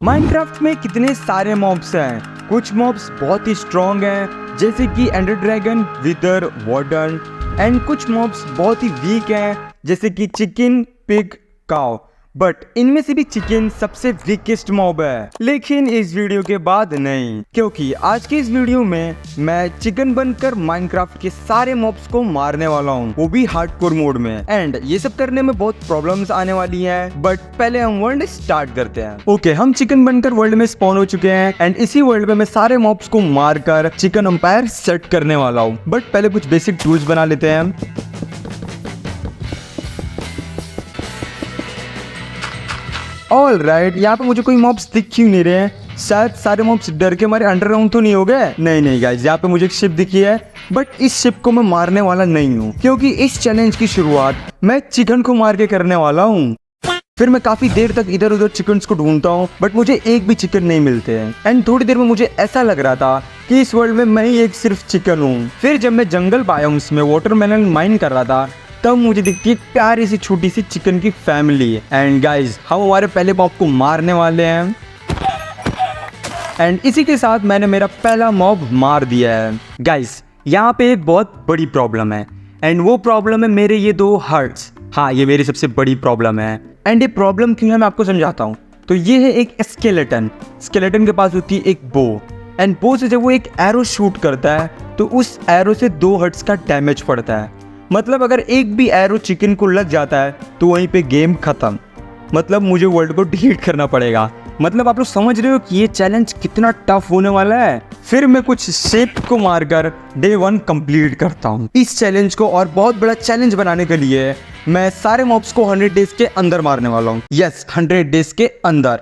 Minecraft में कितने सारे मॉब्स हैं। कुछ मॉब्स बहुत ही स्ट्रॉन्ग हैं जैसे कि एंडर ड्रैगन, विदर, वार्डन, एंड कुछ मॉब्स बहुत ही वीक हैं जैसे कि चिकन, पिग, काउ। बट इनमें से भी चिकन सबसे वीकेस्ट मॉब है, लेकिन इस वीडियो के बाद नहीं, क्योंकि आज की इस वीडियो में मैं चिकन बनकर माइनक्राफ्ट के सारे मॉब्स को मारने वाला हूँ, वो भी हार्डकोर मोड में। एंड ये सब करने में बहुत प्रॉब्लम्स आने वाली हैं, बट पहले हम वर्ल्ड स्टार्ट करते हैं। ओके, हम चिकन बनकर वर्ल्ड में स्पॉन हो चुके हैं एंड इसी वर्ल्ड में मैं सारे मॉब्स को मारकर चिकन एम्पायर सेट करने वाला हूँ। बट पहले कुछ बेसिक टूल्स बना लेते हैं। ऑल राइट, यहाँ पे मुझे कोई मॉब्स दिख क्यों नहीं रहे हैं? शायद सारे मॉब्स डर के मारे अंडरग्राउंड तो नहीं हो गए? नहीं गाइस, यहाँ पे मुझे एक शिप दिखी है, बट इस शिप को मैं मारने वाला नहीं हूँ, क्योंकि इस चैलेंज की शुरुआत मैं चिकन को मार के करने वाला हूँ। फिर मैं काफी देर तक इधर उधर चिकन्स को ढूंढता हूँ, बट मुझे एक भी चिकन नहीं मिलते हैं। एंड थोड़ी देर में मुझे ऐसा लग रहा था कि इस वर्ल्ड में मैं ही एक सिर्फ चिकन हूँ। फिर जब मैं जंगल बायोम्स में वाटरमेलन माइन कर रहा था, तब मुझे दिखती है प्यारी सी छोटी सी चिकन की फैमिली। एंड गाइस, हम हमारे पहले मॉब को मारने वाले हैं। एंड इसी के साथ मैंने मेरा पहला मॉब मार दिया है। गाइस, यहाँ पे एक बहुत बड़ी प्रॉब्लम है, एंड वो प्रॉब्लम है मेरे ये 2 हर्ट्स। हाँ, ये मेरी सबसे बड़ी प्रॉब्लम है। एंड ये प्रॉब्लम क्यों है मैं आपको समझाता हूँ। तो ये है एक स्केलेटन के पास होती है एक बो, एंड बो से जब वो एक एरो शूट करता है तो उस एरो से 2 हर्ट्स का डैमेज पड़ता है। मतलब अगर एक भी एरो चिकन को लग जाता है तो वहीं पे गेम खत्म। मतलब मुझे वर्ल्ड को डिलीट करना पड़ेगा। मतलब आप लोग समझ रहे हो कि ये चैलेंज कितना टफ होने वाला है। फिर मैं कुछ शेप को मारकर डे 1 कंप्लीट करता हूँ। इस चैलेंज को और बहुत बड़ा चैलेंज बनाने के लिए मैं सारे मॉब्स को 100 डेज के अंदर मारने वाला हूँ। यस, 100 डेज के अंदर।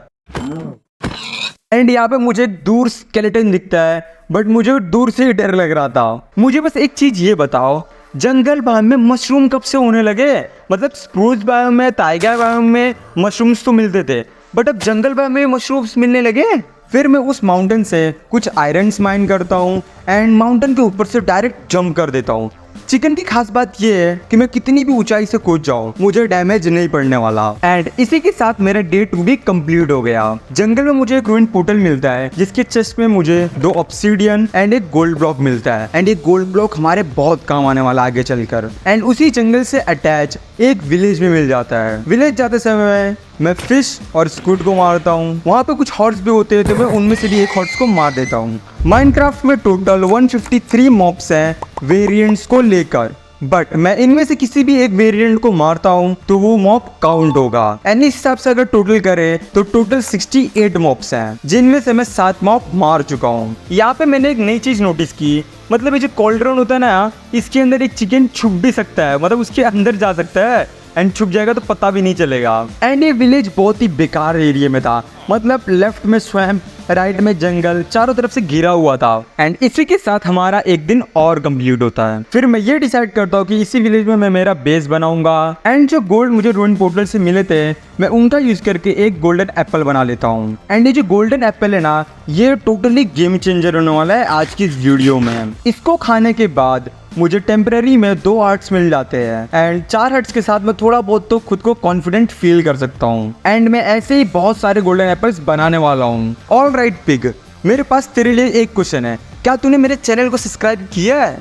एंड यहाँ पे मुझे दूर स्केलेटन दिखता है, बट मुझे दूर से ही डर लग रहा था। मुझे बस एक चीज ये बताओ, जंगल बायोम में मशरूम कब से होने लगे? मतलब स्प्रूस बायोम में, टाइगर बायोम में मशरूम्स तो मिलते थे, बट अब जंगल बायोम में मशरूम्स मिलने लगे। फिर मैं उस माउंटेन से कुछ आयरन्स माइन करता हूँ एंड माउंटेन के ऊपर से डायरेक्ट जंप कर देता हूँ। चिकन की खास बात ये है कि मैं कितनी भी ऊंचाई से कूद जाऊं, मुझे डैमेज नहीं पड़ने वाला। एंड इसी के साथ मेरा डे 2 भी कंप्लीट हो गया। जंगल में मुझे एक रूइन पोर्टल मिलता है, जिसके चेस्ट में मुझे 2 ऑब्सीडियन एंड एक गोल्ड ब्लॉक मिलता है। एंड एक गोल्ड ब्लॉक हमारे बहुत काम आने वाला आगे चलकर। एंड उसी जंगल से अटैच एक विलेज भी मिल जाता है। विलेज जाते समय मैं फिश और स्क्विड को मारता हूँ। वहाँ पे कुछ हॉर्स भी होते हैं, तो मैं उनमें से भी एक हॉर्स को मार देता हूँ। माइनक्राफ्ट में टोटल 153 मॉब्स हैं वेरिएंट्स को लेकर, बट मैं इनमें से किसी भी एक वेरिएंट को मारता हूँ तो वो मॉब काउंट होगा। एंड इस हिसाब से अगर टोटल करें तो टोटल 68 मॉब्स हैं, जिनमें से मैं 7 मॉब मार चुका हूँ। यहाँ पे मैंने एक नई चीज नोटिस की, मतलब ये जो कॉल्ड्रॉन होता है ना, इसके अंदर एक चिकन छुप भी सकता है, मतलब उसके अंदर जा सकता है एंड छुप जाएगा तो पता भी नहीं चलेगा। एंड ये विलेज बहुत ही बेकार एरिया में था, मतलब लेफ्ट में स्वैम्प, राइट में जंगल, चारों तरफ से घिरा हुआ था। एंड इसी के साथ हमारा एक दिन और कंप्लीट होता है। फिर मैं ये डिसाइड करता हूँ कि इसी विलेज में मैं मेरा बेस बनाऊंगा। एंड जो गोल्ड मुझे रूइन पोर्टल से मिले थे, मैं उनका यूज करके एक गोल्डन एप्पल बना लेता हूँ। एंड ये जो गोल्डन एप्पल है ना, ये टोटली गेम चेंजर होने वाला है आज की इस वीडियो में। इसको खाने के बाद मुझे टेम्पररी में 2 हार्ट्स मिल जाते हैं, एंड 4 हार्ट्स के साथ मैं थोड़ा बहुत तो खुद को कॉन्फिडेंट फील कर सकता हूँ। एंड मैं ऐसे ही बहुत सारे गोल्डन एप्पल्स बनाने वाला हूँ। ऑल राइट पिग, मेरे पास तेरे लिए एक क्वेश्चन है। क्या तूने मेरे चैनल को सब्सक्राइब किया है?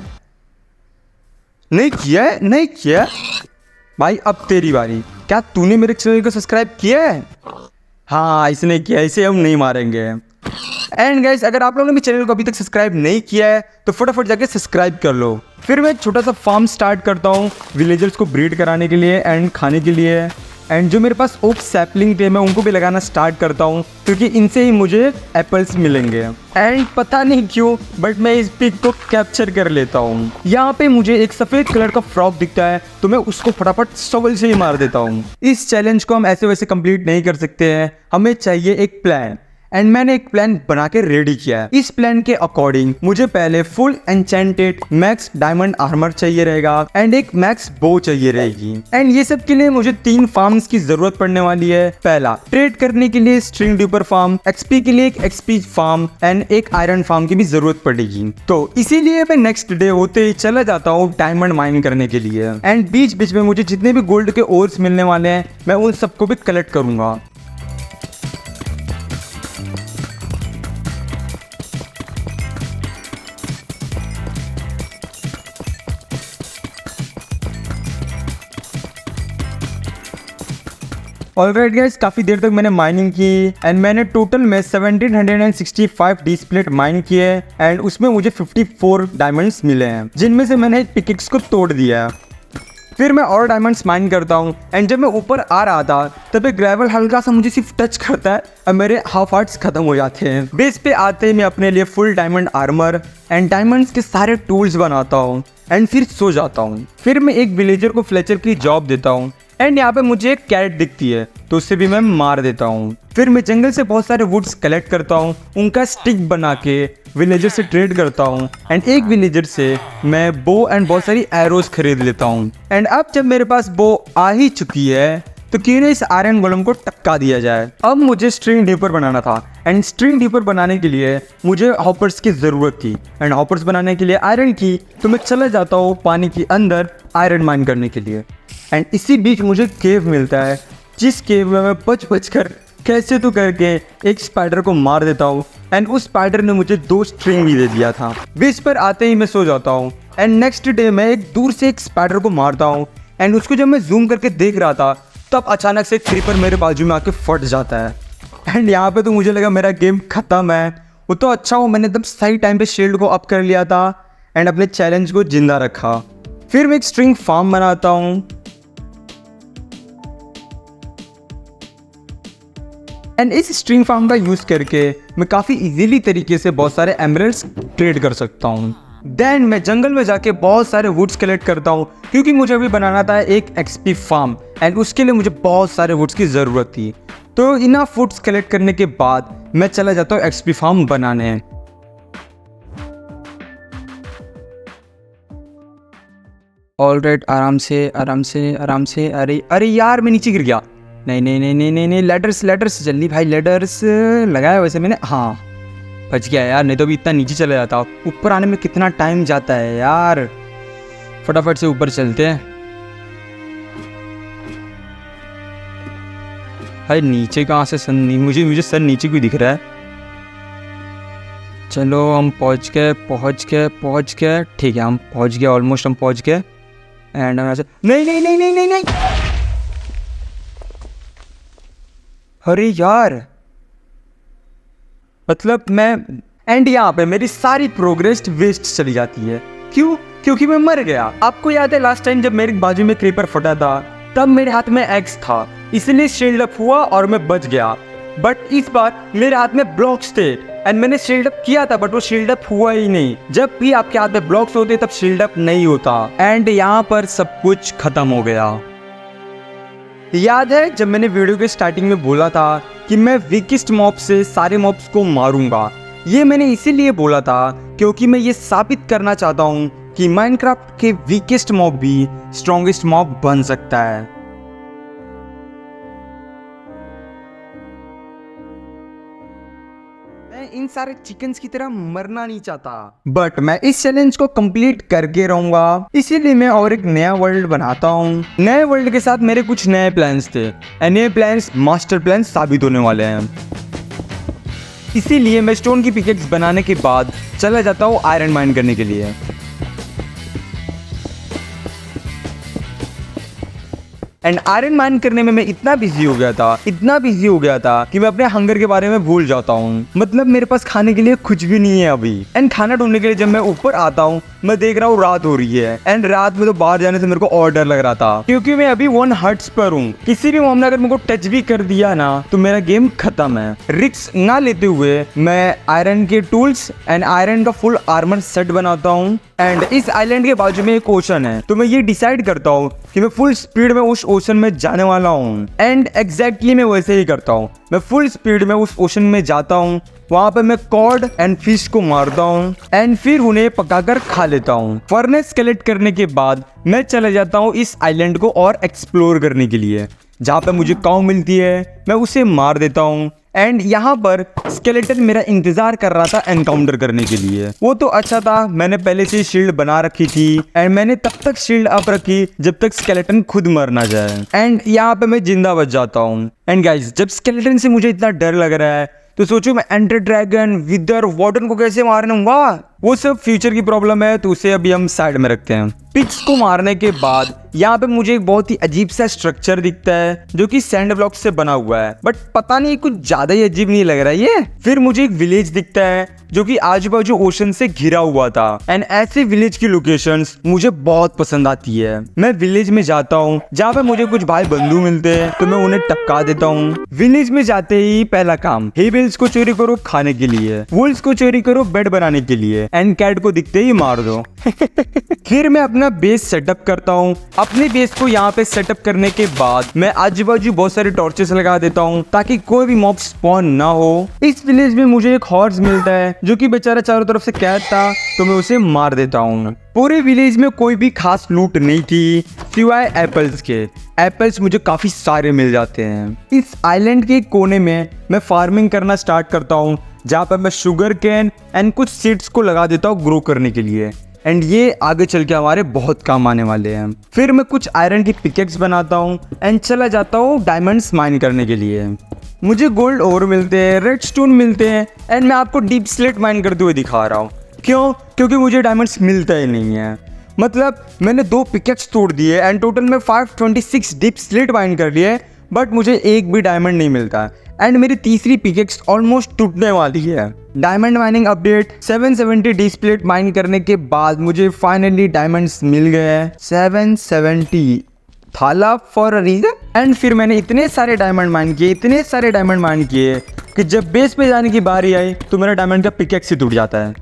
नहीं किया है? नहीं किया भाई, अब तेरी बारी। क्या तूने मेरे चैनल को सब्सक्राइब किया है? हाँ, इसने किया, इसे हम नहीं मारेंगे। एंड गाइस, अगर आप लोगों ने भी चैनल को अभी तक सब्सक्राइब नहीं किया है तो फटाफट जाके सब्सक्राइब कर लो। फिर मैं छोटा सा फार्म स्टार्ट करता हूँ विलेजर्स को ब्रीड कराने के लिए एंड खाने के लिए। एंड जो मेरे पास ओक सैपलिंग थे, मैं उनको भी लगाना स्टार्ट करता हूँ, क्योंकि इनसे ही मुझे एप्पल्स मिलेंगे। एंड पता नहीं क्यों, बट मैं इस पिग को कैप्चर कर लेता हूँ। यहाँ पे मुझे एक सफ़ेद कलर का फ्रॉक दिखता है, तो मैं उसको फटाफट शॉवल से ही मार देता हूँ। इस चैलेंज को हम ऐसे वैसे कंप्लीट नहीं कर सकते हैं, हमें चाहिए एक प्लान। एंड मैंने एक प्लान बना के रेडी किया है। इस प्लान के अकॉर्डिंग मुझे पहले full enchanted max diamond armour चाहिए रहेगा एंड एक मैक्स बो चाहिए रहेगी। एंड ये सब के लिए मुझे 3 फार्म्स की जरूरत पड़ने वाली है। पहला, ट्रेड करने के लिए स्ट्रिंग ड्यूपर फार्म, एक्सपी के लिए एक एक्सपी फार्म एंड एक आयरन फार्म की भी जरूरत पड़ेगी। तो इसीलिए मैं नेक्स्ट डे होते ही चला जाता हूँ डायमंड माइन करने के लिए। एंड बीच बीच में मुझे जितने भी गोल्ड के ओर्स मिलने वाले हैं, मैं उन सबको भी कलेक्ट करूंगा। ऑलराइट गाइस, काफ़ी देर तक मैंने माइनिंग की एंड मैंने टोटल में 1765 डी स्प्लिट माइन किए एंड उसमें मुझे 54 डायमंड्स मिले हैं, जिनमें से मैंने एक पिकेक्स को तोड़ दिया। फिर मैं और डायमंड्स माइन करता हूँ एंड जब मैं ऊपर आ रहा था तब एक ग्रेवल हल्का सा मुझे सिर्फ टच करता है और मेरे हाफ हार्ट्स खत्म हो जाते हैं। बेस पे आते ही मैं अपने लिए full diamond armour and diamonds के सारे टूल्स बनाता हूँ एंड फिर सो जाता हूँ। फिर मैं एक विलेजर को फ्लेचर की जॉब देता हूँ एंड यहाँ पे मुझे एक कैरेट दिखती है तो उससे भी मैं मार देता हूँ। फिर मैं जंगल से बहुत सारे वुड्स कलेक्ट करता हूँ, उनका स्टिक बना के विलेजर से ट्रेड करता हूँ एंड एक विलेजर से मैं बो एंड बहुत सारी एरोज खरीद लेता हूँ। एंड अब जब मेरे पास बो आ ही चुकी है तो क्यों ना इस आयरन गोलम को टपका दिया जाए। अब मुझे स्ट्रिंग डीपर बनाना था एंड स्ट्रिंग डीपर बनाने के लिए मुझे हॉपर्स की ज़रूरत थी एंड हॉपर्स बनाने के लिए आयरन की, तो मैं चला जाता हूँ पानी के अंदर आयरन माइन करने के लिए। एंड इसी बीच मुझे केव मिलता है, जिस केव में मैं बच कर कैसे तो करके एक स्पाइडर को मार देता हूँ एंड उस स्पाइडर ने मुझे 2 स्ट्रिंग भी दे दिया था। बीच पर आते ही मैं सो जाता हूँ एंड नेक्स्ट डे मैं एक दूर से एक स्पाइडर को मारता हूँ एंड उसको जब मैं जूम करके देख रहा था तब अचानक से एक क्रीपर मेरे बाजू में आके फट जाता है एंड यहाँ पे तो मुझे लगा मेरा गेम खत्म है। वो तो अच्छा हो मैंने एकदम सही टाइम पे शील्ड को अप कर लिया था एंड अपने चैलेंज को जिंदा रखा। फिर मैं एक स्ट्रिंग फार्म बनाता हूँ एंड इस स्ट्रिंग फार्म का यूज़ करके मैं काफ़ी इजीली तरीके से बहुत सारे एमरल्ड्स ट्रेड कर सकता हूँ। देन मैं जंगल में जाके बहुत सारे वुड्स कलेक्ट करता हूँ क्योंकि मुझे अभी बनाना था एक एक्सपी फार्म एंड उसके लिए मुझे बहुत सारे वुड्स की ज़रूरत थी। तो इनफ वुड्स कलेक्ट करने के बाद मैं चला जाता हूँ एक्सपी फार्म बनाने। ऑलराइट, आराम से आराम से आराम से। अरे अरे यार, मैं नीचे गिर गया। नहीं नहीं नहीं नहीं नहीं नहीं, लेडर्स जल्दी भाई, लेडर्स लगाया वैसे मैंने। हाँ बच गया यार, नहीं तो भी इतना नीचे चला जाता। ऊपर आने में कितना टाइम जाता है यार। फटाफट से ऊपर चलते हैं। भाई नीचे कहाँ से सन नहीं, मुझे सन नीचे क्यों दिख रहा है। चलो हम पहुँच गए। ठीक है, हम पहुँच गए, ऑलमोस्ट हम पहुँच गए। एंड हम ऐसे नहीं नहीं नहीं नहीं नहीं नहीं, अरे यार मतलब मैं एंड यहाँ पे मेरी सारी प्रोग्रेस वेस्ट चली जाती है। क्यों? क्योंकि मैं मर गया। आपको याद है लास्ट टाइम जब मेरे बाजू में क्रीपर फटा था तब मेरे हाथ में एक्स था, इसलिए शील्ड अप हुआ और मैं बच गया। बट इस बार मेरे हाथ में ब्लॉक्स थे एंड मैंने शील्ड अप किया था बट वो शील्ड अप हुआ ही नहीं। जब भी आपके हाथ में ब्लॉक्स होते तब शील्ड अप नहीं होता। एंड यहाँ पर सब कुछ खत्म हो गया। याद है जब मैंने वीडियो के स्टार्टिंग में बोला था कि मैं वीकेस्ट मॉब से सारे मॉब्स को मारूंगा। ये मैंने इसीलिए बोला था क्योंकि मैं ये साबित करना चाहता हूँ कि माइनक्राफ्ट के वीकेस्ट मॉब भी स्ट्रॉन्गेस्ट मॉब बन सकता है। मैं इन सारे चिकन्स की तरह मरना नहीं चाहता, बट मैं इस चैलेंज को कंप्लीट करके रहूंगा। इसीलिए मैं और एक नया वर्ल्ड बनाता हूँ। नए वर्ल्ड के साथ मेरे कुछ नए प्लान्स थे एंड ये प्लान्स मास्टर प्लान साबित होने वाले हैं। इसीलिए मैं स्टोन की पिकेक्स बनाने के बाद चला जाता हूँ आयरन माइन करने के लिए। एंड आयरन माइन करने में मैं इतना बिजी हो गया था कि मैं अपने हंगर के बारे में भूल जाता हूँ। मतलब मेरे पास खाने के लिए कुछ भी नहीं है अभी। एंड खाना ढूंढने के लिए जब मैं ऊपर आता हूँ मैं देख रहा हूँ रात हो रही है। एंड रात में तो बाहर जाने से मेरे को और डर लग रहा था क्योंकि मैं अभी 1 हर्ट्ज पर हूँ। किसी भी मॉब ने अगर मेरे को टच भी कर दिया ना तो मेरा गेम खत्म है। रिस्क ना लेते हुए मैं आयरन के टूल्स एंड आयरन का फुल आर्मर सेट बनाता हूँ। एंड इस आइलैंड के बाजू में एक ओशन है तो मैं ये डिसाइड करता हूँ कि मैं फुल स्पीड में उस ओशन में जाने वाला हूँ। एंड एग्जैक्टली मैं वैसे ही करता हूँ। मैं फुल स्पीड में उस ओशन में जाता हूँ, वहाँ पे मैं कॉड एंड फिश को मारता हूँ एंड फिर उन्हें पकाकर खा लेता हूँ। फर्नेस कलेक्ट करने के बाद मैं चला जाता हूँ इस आइलैंड को और एक्सप्लोर करने के लिए। जहाँ पे मुझे काऊ मिलती है मैं उसे मार देता हूँ। एंड यहाँ पर स्केलेटन मेरा इंतजार कर रहा था एनकाउंटर करने के लिए। वो तो अच्छा था, मैंने पहले से शील्ड बना रखी थी एंड मैंने तब तक शील्ड अप रखी जब तक स्केलेटन खुद मर ना जाए। एंड यहाँ पे मैं जिंदा बच जाता हूँ। एंड गाइस, जब स्केलेटन से मुझे इतना डर लग रहा है तो सोचो मैं एंडर ड्रैगन, विदर, वार्डन को कैसे मारूंगा। वो सब फ्यूचर की प्रॉब्लम है, तो उसे अभी हम साइड में रखते हैं। पिग्स को मारने के बाद यहाँ पे मुझे एक बहुत ही अजीब सा स्ट्रक्चर दिखता है जो कि सैंड ब्लॉक से बना हुआ है, बट पता नहीं कुछ ज्यादा ही अजीब नहीं लग रहा है ये। फिर मुझे एक विलेज दिखता है जो कि आजू बाजू ओशन से घिरा हुआ था, एंड ऐसे विलेज की लोकेशंस मुझे बहुत पसंद आती है। मैं विलेज में जाता हूँ जहाँ पे मुझे कुछ भाई बंधु मिलते हैं, तो मैं उन्हें टपका देता हूँ। विलेज में जाते ही पहला काम, हे बेल्स को चोरी करो खाने के लिए, वुल्स को चोरी करो बेड बनाने के लिए, एंड कैट को दिखते ही मार दो। फिर मैं अपना बेस सेटअप करता हूँ। अपने बेस को यहाँ पे सेटअप करने के बाद मैं आजू बाजू बहुत सारे टॉर्चेस लगा देता हूँ ताकि कोई भी मॉब स्पॉन ना हो। इस विलेज में मुझे एक हॉर्स मिलता है जो कि बेचारा चारों तरफ से कैद था, तो मैं उसे मार देता हूँ। पूरे विलेज में कोई भी खास लूट नहीं थी सिवाय एप्पल्स के। एप्पल्स मुझे काफी सारे मिल जाते हैं। इस आइलैंड के कोने में मैं फार्मिंग करना स्टार्ट करता हूँ, जहाँ पर मैं शुगर कैन एंड कुछ सीड्स को लगा देता हूँ ग्रो करने के लिए, एंड ये आगे चल के हमारे बहुत काम आने वाले हैं। फिर मैं कुछ आयरन की पिकेक्स बनाता हूँ एंड चला जाता हूँ डायमंड्स माइन करने के लिए। मुझे गोल्ड ओर मिलते हैं, रेडस्टोन मिलते हैं, एंड मैं आपको डीप स्लेट माइन करते हुए दिखा रहा हूँ। क्यों? क्योंकि मुझे डायमंड्स मिलता ही नहीं है। मतलब मैंने 2 पिकेक्स तोड़ दिए एंड टोटल में 526 डीप स्लेट माइन कर लिए, बट मुझे एक भी डायमंड नहीं मिलता, एंड मेरी तीसरी पिकेक्स ऑलमोस्ट टूटने वाली है। Diamond mining update 770 D split mine करने के बाद मुझे फाइनली डायमंड्स मिल गए हैं 770 थाला फॉर अ रीजन। एंड फिर मैंने इतने सारे डायमंड माइन किए कि जब बेस पे जाने की बारी आई तो मेरा डायमंड का पिकेक्स ही टूट जाता है।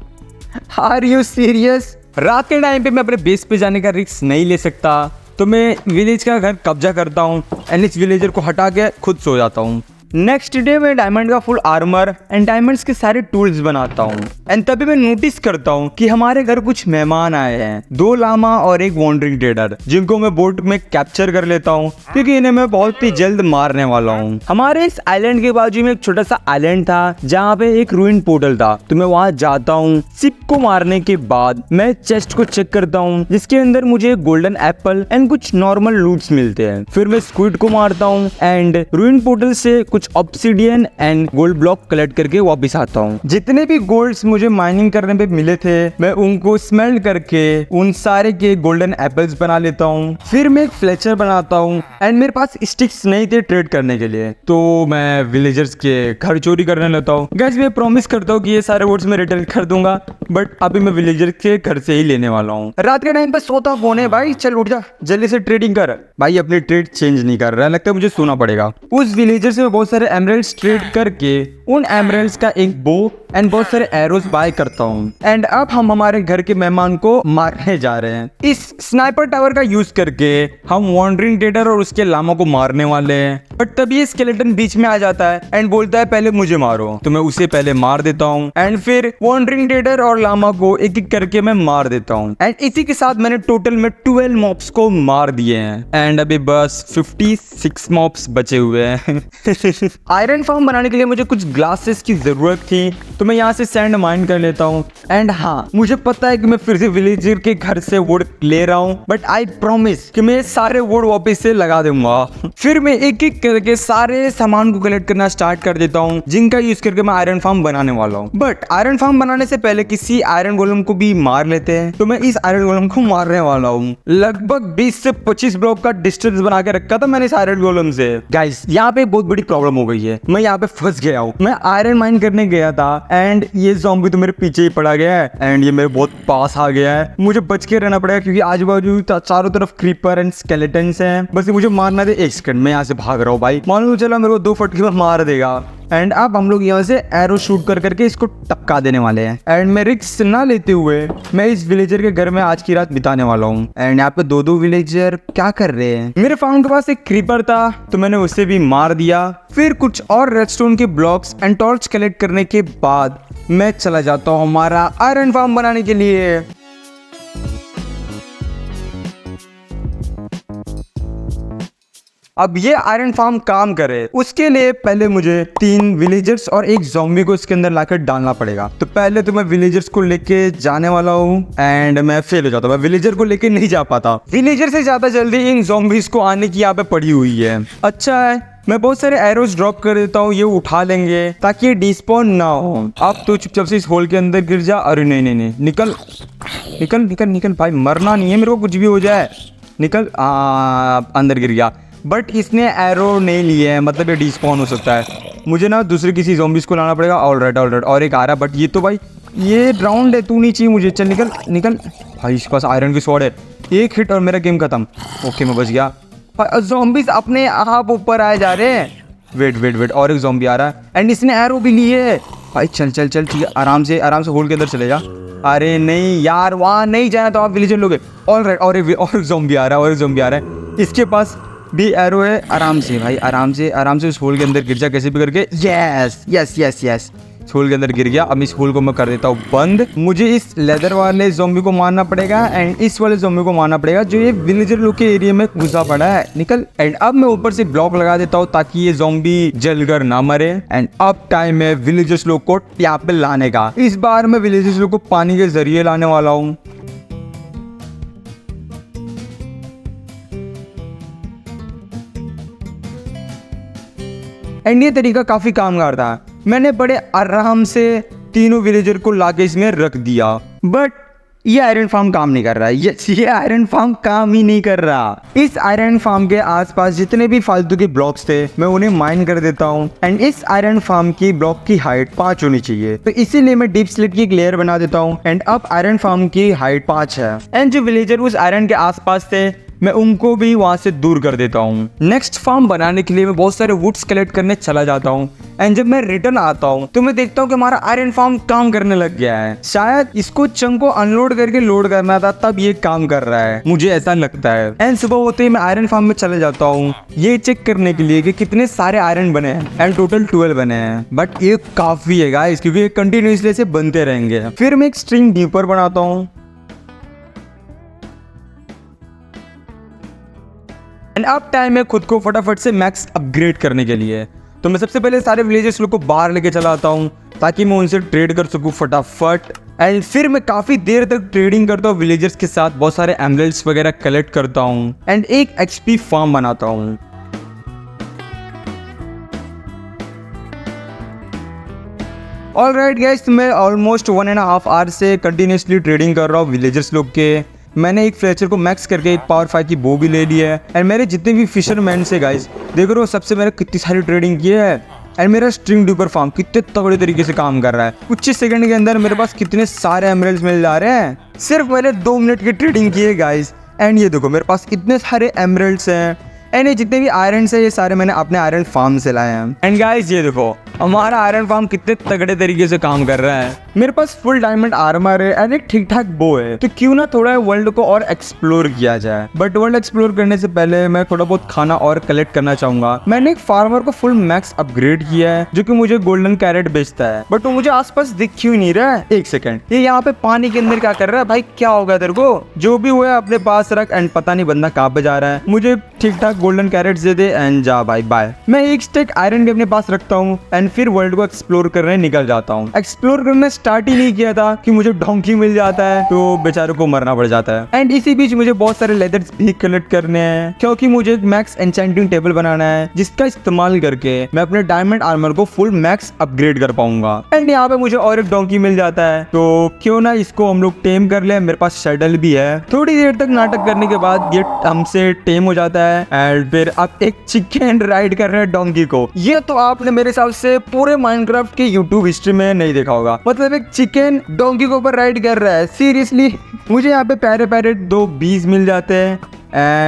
Are you serious? रात के टाइम पे मैं अपने बेस पे जाने का रिस्क नहीं ले सकता, तो मैं विलेज का घर कब्जा करता हूँ एंड इस विलेजर को हटा के खुद सो जाता हूँ। नेक्स्ट डे मैं डायमंड का फुल आर्मर एंड डायमंड्स के सारे टूल्स बनाता हूँ, एंड तभी मैं नोटिस करता हूँ कि हमारे घर कुछ मेहमान आए हैं, 2 लामा और एक वॉन्डरिंग ट्रेडर, जिनको मैं बोट में कैप्चर कर लेता हूँ क्योंकि इन्हें मैं बहुत ही जल्द मारने वाला हूँ। हमारे इस आइलैंड के बाजू में एक छोटा सा आइलैंड था जहाँ पे एक रूइन पोर्टल था, तो मैं वहाँ जाता हूँ। शिप को मारने के बाद मैं चेस्ट को चेक करता हूँ जिसके अंदर मुझे गोल्डन एप्पल एंड कुछ नॉर्मल लूट्स मिलते हैं। फिर मैं स्क्विड को मारता हूँ एंड रूइन पोर्टल से कुछ obsidian and gold block collect करके वापस आता हूँ। जितने भी गोल्ड्स मुझे माइनिंग करने पे मिले थे मैं उनको स्मेल्ट करके उन सारे के गोल्डन एप्पल्स बना लेता हूँ। फिर मैं एक फ्लेचर बनाता हूँ एंड मेरे पास स्टिक्स नहीं थे ट्रेड करने के लिए, तो मैं विलेजर्स के घर चोरी करने लगता हूँ। गाइस मैं प्रॉमिस करता हूँ कि ये सारे वुड्स मैं रिटर्न कर दूंगा, बट अभी मैं विलेजर के घर से ही लेने वाला हूँ। रात के टाइम पर सोता कौन है भाई? चल उठ जा जल्दी से ट्रेडिंग कर। भाई अपनी ट्रेड चेंज नहीं कर रहा है, लगता है मुझे सोना पड़ेगा। उस विलेजर से मैं बहुत सारे एमरल्ड्स ट्रेड करके उन एमरल्ड्स का एक बो एंड बहुत सारे एरोस बाय करता हूँ, एंड अब हम हमारे घर के मेहमान को मारने जा रहे हैं। इस स्नाइपर टावर का यूज करके हम वॉन्डरिंग ट्रेडर और उसके लामा को मारने वाले हैं, बट तभी ये स्केलेटन बीच में आ जाता है एंड बोलता है पहले मुझे मारो, तो मैं उसे पहले मार देता हूँ एंड फिर वॉन्डरिंग ट्रेडर और लामा को एक एक करके मैं मार देता हूँ। एंड इसी के साथ मैंने टोटल में 12 मॉब्स को मार दिए हैं एंड अभी बस 56 मॉब्स बचे हुए हैं। आयरन फार्म बनाने के लिए मुझे कुछ ग्लासेस की जरूरत थी, तो मैं यहाँ से सैंड माइन कर लेता हूँ। एंड हाँ, मुझे पता है कि मैं फिर से विलेजर के घर से वुड ले रहा हूँ, बट आई प्रॉमिस कि मैं सारे वुड वापस से लगा दूंगा। फिर मैं एक एक करके सारे सामान को कलेक्ट करना स्टार्ट कर देता हूँ जिनका यूज करके मैं आयरन फार्म बनाने वाला हूँ। बट आयरन फार्म बनाने से पहले किसी आयरन गोलम को भी मार लेते हैं, तो मैं इस आयरन गोलम को मारने वाला हूँ। लगभग 20 से 25 ब्लॉक का डिस्टेंस बना के रखा था मैंने इस आयरन गोलम से। गाइस यहाँ पे बहुत बड़ी प्रॉब्लम हो गई है, मैं यहाँ पे फंस गया हूँ। मैं आयरन माइन करने गया था एंड ये ज़ॉम्बी तो मेरे पीछे ही पड़ा गया है एंड ये मेरे बहुत पास आ गया है। मुझे बच के रहना पड़ेगा क्योंकि आजू बाजू चारों तरफ क्रीपर एंड स्केलेटन्स हैं। बस मुझे मारना दे 1 सेकंड, मैं यहाँ से भाग रहा हूँ भाई। मालूम चला मेरे को 2 फटके में मार देगा। एंड अब हम लोग यहाँ से एरो शूट कर करके इसको टपका देने वाले हैं। एंड मैं रिस्क ना लेते हुए मैं इस विलेजर के घर में आज की रात बिताने वाला हूँ। एंड यहाँ पे 2 विलेजर क्या कर रहे हैं? मेरे फार्म के पास एक क्रीपर था तो मैंने उसे भी मार दिया। फिर कुछ और रेडस्टोन के ब्लॉक्स एंड टॉर्च कलेक्ट करने के बाद मैं चला जाता हूँ हमारा आयरन फार्म बनाने के लिए। अब ये आयरन फार्म काम करे उसके लिए पहले मुझे 3 विलेजर्स और एक ज़ॉम्बी को इसके अंदर लाकर डालना पड़ेगा। तो पहले तो मैं विलेजर्स को लेके जाने वाला हूँ एंड मैं फेल हो जाता हूँ। मैं विलेजर को लेके नहीं जा पाता, विलेजर से ज्यादा जल्दी इन ज़ॉम्बीज को आने की यहाँ पे पड़ी हुई है। अच्छा है मैं बहुत सारे एरोस ड्रॉप कर देता हूँ, ये उठा लेंगे ताकि ये डिस्पॉन ना हो। अब तो चुपचाप से इस होल के अंदर गिर जा। अरे नहीं नहीं नहीं, निकल निकल निकल निकल भाई, मरना नहीं है मेरे को, कुछ भी हो जाए निकल। अंदर गिर गया, बट इसने एरो नहीं लिए है, मतलब ये डिस्पॉन हो सकता है। मुझे ना दूसरे किसी ज़ॉम्बीज़ को लाना पड़ेगा। ऑलराइट ऑलराइट, और एक आ रहा, बट ये तो भाई ये राउंड है, तू नहीं चाहिए मुझे। चल निकल निकल भाई, इसके पास आयरन की स्वॉर्ड है। एक हिट और मेरा गेम खत्म। ओके मैं बच गया। ज़ॉम्बीज़ अपने आप ऊपर आए जा रहे हैं। वेट वेट वेट, और एक ज़ॉम्बी आ रहा है एंड इसने एरो भी ली है। भाई चल चल चल, ठीक है, आराम से होल के अंदर चले जा। अरे नहीं यार, वहाँ नहीं जाना तो आप विलेजर लोगे। ऑलराइट, और एक ज़ॉम्बी आ रहा है, इसके पास भी एरो है। आराम से भाई, आराम से उस होल के अंदर गिर जा कैसे भी करके। यस यस यस यस, इस होल के अंदर गिर गया। अब इस होल को मैं कर देता हूँ बंद। मुझे इस लेदर वाले ज़ॉम्बी को मारना पड़ेगा एंड इस वाले ज़ॉम्बी को मारना पड़ेगा जो ये विलेजर लोग के एरिया में घुसा पड़ा है। निकल। एंड अब मैं ऊपर से ब्लॉक लगा देता हूँ ताकि ये ज़ॉम्बी जलकर ना मरे। एंड अब टाइम है विलेजर्स लोग को यहाँ पे लाने का। इस बार मैं विलेजर्स लोग को पानी के जरिए लाने वाला हूँ। एंड ये तरीका काफ़ी कामगार था। मैंने बड़े आराम से तीनों विलेजर को लाके इसमें रख दिया, बट ये आयरन फार्म काम नहीं कर रहा है। ये आयरन फार्म काम ही नहीं कर रहा। इस आयरन फार्म के आसपास जितने भी फालतू के ब्लॉक्स थे मैं उन्हें माइन कर देता हूँ। एंड इस आयरन फार्म की ब्लॉक की हाइट 5 होनी चाहिए, तो इसीलिए मैं डीप स्लिट की एक लेयर बना देता हूँ। एंड अब आयरन फार्म की हाइट 5 है। एंड जो विलेजर उस आयरन के आसपास थे मैं उनको भी वहां से दूर कर देता हूँ। नेक्स्ट फार्म बनाने के लिए मैं बहुत सारे वुड्स कलेक्ट करने चला जाता हूँ। एंड जब मैं रिटर्न आता हूँ तो मैं देखता हूँ कि हमारा आयरन फार्म काम करने लग गया है। शायद इसको चंक को अनलोड करके लोड करना था, तब ये काम कर रहा है, मुझे ऐसा लगता है। एंड सुबह होते ही मैं आयरन फार्म में चले जाता हूँ ये चेक करने के लिए कि कितने सारे आयरन बने हैं। एंड टोटल 12 बने हैं, बट ये काफी है गाइस, क्योंकि ये कंटिन्यूसली से बनते रहेंगे। फिर मैं एक स्ट्रिंग डीपर बनाता हूँ। एंड अब टाइम है खुद को फटाफट से मैक्स अपग्रेड करने के लिए। तो मैं सबसे पहले सारे विलेजर्स लोग को बाहर लेके चला आता हूँ ताकि मैं उनसे ट्रेड कर सकूँ फटाफट। एंड फिर मैं काफ़ी देर तक ट्रेडिंग करता हूँ विलेजर्स के साथ, बहुत सारे एमरल्ड्स वगैरह कलेक्ट करता हूँ एंड एक एक्सपी फार्म बनाता हूँ। ऑलराइट गाइस, मैं ऑलमोस्ट 1.5 आवर से कंटिन्यूसली ट्रेडिंग कर रहा हूँ विलेजर्स लोग के। मैंने एक फ्लेचर को मैक्स करके एक पावर 5 की बो भी ले ली है। एंड मेरे जितने भी फिशरमैन से गाइस देख रहे हो, सबसे मैंने कितनी सारी ट्रेडिंग की है। एंड मेरा स्ट्रिंग डीपर फार्म कितने तगड़े तरीके से काम कर रहा है। कुछ ही सेकंड के अंदर मेरे पास कितने सारे एमरल्ड्स मिल जा रहे हैं। सिर्फ मैंने 2 मिनट की ट्रेडिंग की है गाइस। एंड ये देखो मेरे पास कितने सारे एमरल्ड्स हैं। एंड ये जितने भी आयरन है ये सारे मैंने अपने आयरन फार्म से लाए हैं। एंड गाइस ये देखो हमारा आयरन फार्म कितने तगड़े तरीके से काम कर रहा है। मेरे पास फुल डायमंड आर्मर है एंड एक ठीक ठाक बो है, तो क्यों ना थोड़ा वर्ल्ड को और एक्सप्लोर किया जाए। बट वर्ल्ड एक्सप्लोर करने से पहले मैं थोड़ा बहुत खाना और कलेक्ट करना चाहूंगा। मैंने एक फार्मर को फुल मैक्स अपग्रेड किया है जो कि मुझे गोल्डन कैरेट बेचता है, बट वो मुझे आसपास दिख क्यों नहीं रहा है। एक सेकंड, ये यहाँ पे पानी के अंदर क्या कर रहा है भाई? क्या होगा तेरे को? जो भी हुआ अपने पास रख। एंड पता नहीं बंदा कहाँ पे जा रहा है। मुझे ठीक ठाक golden crates they they and जा भाई बाय। मैं एक स्टेक आयरन भी अपने पास रखता हूँ एंड फिर वर्ल्ड को एक्सप्लोर करने निकल जाता हूँ। एक्सप्लोर करना स्टार्ट ही नहीं किया था कि मुझे डोंकी मिल जाता है, तो बेचारों को मरना पड़ जाता है। एंड इसी बीच मुझे बहुत सारे लेदर्स भी कलेक्ट करने हैं क्योंकि मुझे एक मैक्स एन्चेंटिंग टेबल बनाना है जिसका इस्तेमाल करके मैं अपने डायमंड आर्मर को फुल मैक्स अपग्रेड कर पाऊंगा। एंड यहाँ पे मुझे और एक डोंकी मिल जाता है, तो क्यों ना इसको हम लोग टेम कर ले। मेरे पास शटल भी है। थोड़ी देर तक नाटक करने के बाद ये हमसे टेम हो जाता है एंड फिर अब एक चिकन राइड कर रहे हैं डोंकी को। ये तो आपने मेरे हिसाब से पूरे माइनक्राफ्ट की यूट्यूब हिस्ट्री में नहीं देखा होगा। मतलब एक चिकन डोंकी के ऊपर राइड कर रहा है, सीरियसली। मुझे यहाँ पे प्यारे प्यारे 2 बीज मिल जाते हैं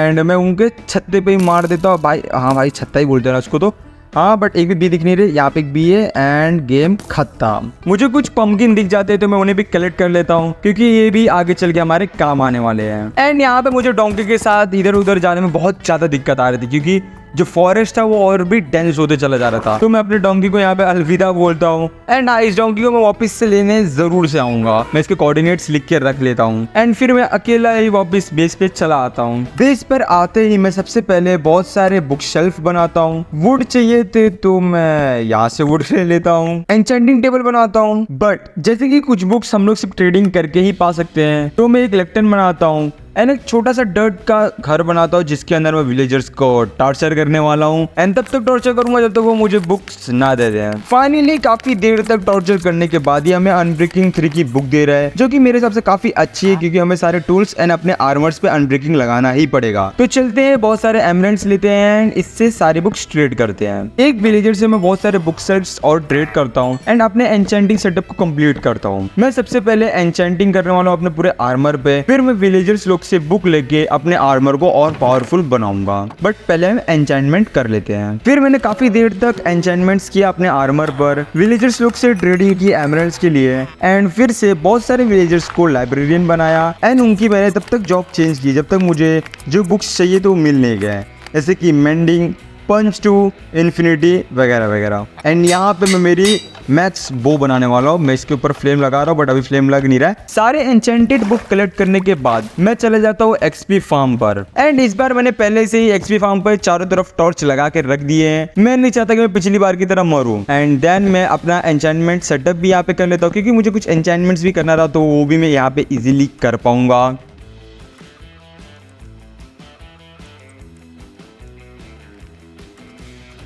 एंड मैं उनके छत्ते पे ही मार देता हूँ भाई। हाँ भाई छत्ता ही बोलते हैं उसको तो। हाँ बट एक भी बी दिख नहीं रही। यहाँ पे एक बी है एंड गेम खत्म। मुझे कुछ पंपकिन दिख जाते हैं तो मैं उन्हें भी कलेक्ट कर लेता हूँ क्योंकि ये भी आगे चल के हमारे काम आने वाले हैं। एंड यहाँ पे मुझे डोंकी के साथ इधर उधर जाने में बहुत ज्यादा दिक्कत आ रही थी क्योंकि जो फॉरेस्ट था वो और भी डेंस होते चला जा रहा था। तो मैं अपने डोंकी को यहाँ पे अलविदा बोलता हूँ एंड इस डोंकी को मैं वापस से लेने जरूर से आऊंगा। मैं इसके कोऑर्डिनेट्स लिख के रख लेता हूँ एंड फिर मैं अकेला ही वापस बेस पे चला आता हूँ। बेस पर आते ही मैं सबसे पहले बहुत सारे बुक शेल्फ बनाता हूँ। वुड चाहिए थे तो मैं यहाँ से वुड ले लेता हूँ। एन्चेंटिंग टेबल बनाता हूँ, बट जैसे कि कुछ बुक्स हम लोग सिर्फ ट्रेडिंग करके ही पा सकते हैं, तो मैं एक लेक्टन बनाता हूँ एंड एक छोटा सा डर्ट का घर बनाता हूँ जिसके अंदर मैं विलेजर्स को टॉर्चर करने वाला हूँ। एंड तब तक टॉर्चर करूंगा जब तक वो मुझे बुक्स ना दे दें। फाइनली काफी देर तक टॉर्चर करने के बाद ही हमें अनब्रेकिंग 3 की बुक दे रहा है, जो कि मेरे हिसाब से काफी अच्छी है क्योंकि हमें सारे टूल्स एंड अपने आर्मर्स पे अनब्रेकिंग लगाना ही पड़ेगा। तो चलते हैं, बहुत सारे एमरेंट्स लेते हैं एंड इससे सारी बुक्स ट्रेड करते हैं। एक विलेजर से मैं बहुत सारे बुक सेट्स और ट्रेड करता हूँ एंड अपने एन्चेंटिंग सेटअप को कंप्लीट करता हूँ। मैं सबसे पहले एन्चेंटिंग करने वाला हूँ अपने पूरे आर्मर पे, फिर मैं विलेजर्स लोग से बुक लेके अपने आर्मर को और पावरफुल बनाऊंगा। बट पहले हम एन्चेंटमेंट कर लेते हैं। फिर मैंने काफी देर तक एन्चेंटमेंट्स किया अपने आर्मर पर, विलेजर्स लोग से ट्रेडिंग की एमरल्ड्स के लिए एंड फिर से बहुत सारे विलेजर्स को लाइब्रेरियन बनाया एंड उनकी मैंने तब तक जॉब चेंज की जब तक मुझे जो बुक्स चाहिए तो मिल नहीं गए, जैसे कि मेंडिंग, पंच टू इन्फिनिटी वगैरह वगैरह। एंड यहाँ पे मैं मेरी मैथ्स बो बनाने वाला हूँ। मैं इसके ऊपर फ्लेम लगा रहा हूँ बट अभी फ्लेम लग नहीं रहा है। सारे एन्चेंटेड बुक कलेक्ट करने के बाद मैं चले जाता हूँ एक्सपी फार्म पर एंड इस बार मैंने पहले से ही एक्सपी फार्म पर चारों तरफ टॉर्च लगा के रख दिए हैं। मैं नहीं चाहता कि मैं पिछली बार की तरह मरूं। एंड देन मैं अपना एन्चेंटमेंट सेटअप भी यहाँ पे कर लेता हूँ क्योंकि मुझे कुछ एन्चेंटमेंट्स भी करना था, तो वो भी मैं यहाँ पे इजीली कर पाऊंगा।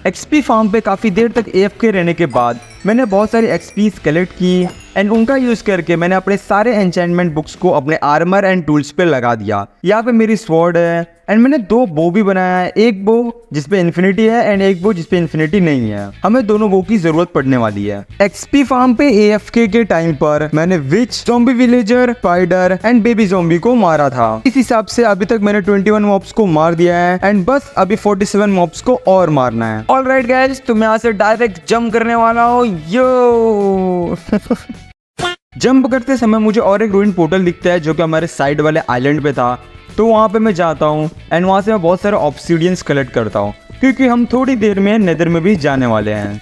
एक्सपी फार्म पे काफ़ी देर तक AFK रहने के बाद मैंने बहुत सारी एक्सपीज कलेक्ट की एंड उनका यूज़ करके मैंने अपने सारे एन्चेंटमेंट बुक्स को अपने आर्मर एंड टूल्स पे लगा दिया। यहाँ पे मेरी स्वॉर्ड है एंड मैंने 2 बो भी बनाया है, एक बो जिसपे इन्फिनिटी है एंड एक बो जिसपे इन्फिनिटी नहीं है। हमें दोनों बो की जरूरत पड़ने वाली है। एक्सपी फार्म पे AFK के टाइम पर मैंने witch, zombie villager, spider and baby zombie को मारा था। इस हिसाब से अभी तक मैंने 21 मॉब्स को मार दिया है एंड बस अभी 47 मॉब्स को और मारना है। ऑलराइट गाइस, तो मैं यहाँ से डायरेक्ट जंप करने वाला हूँ। यो जंप करते समय मुझे और एक रूइन पोर्टल दिखता है जो कि हमारे साइड वाले आइलैंड पे था, तो वहाँ पे मैं जाता हूँ एंड वहाँ से मैं बहुत सारे ऑब्सीडियंस कलेक्ट करता हूँ क्योंकि हम थोड़ी देर में नेदर में भी जाने वाले हैं।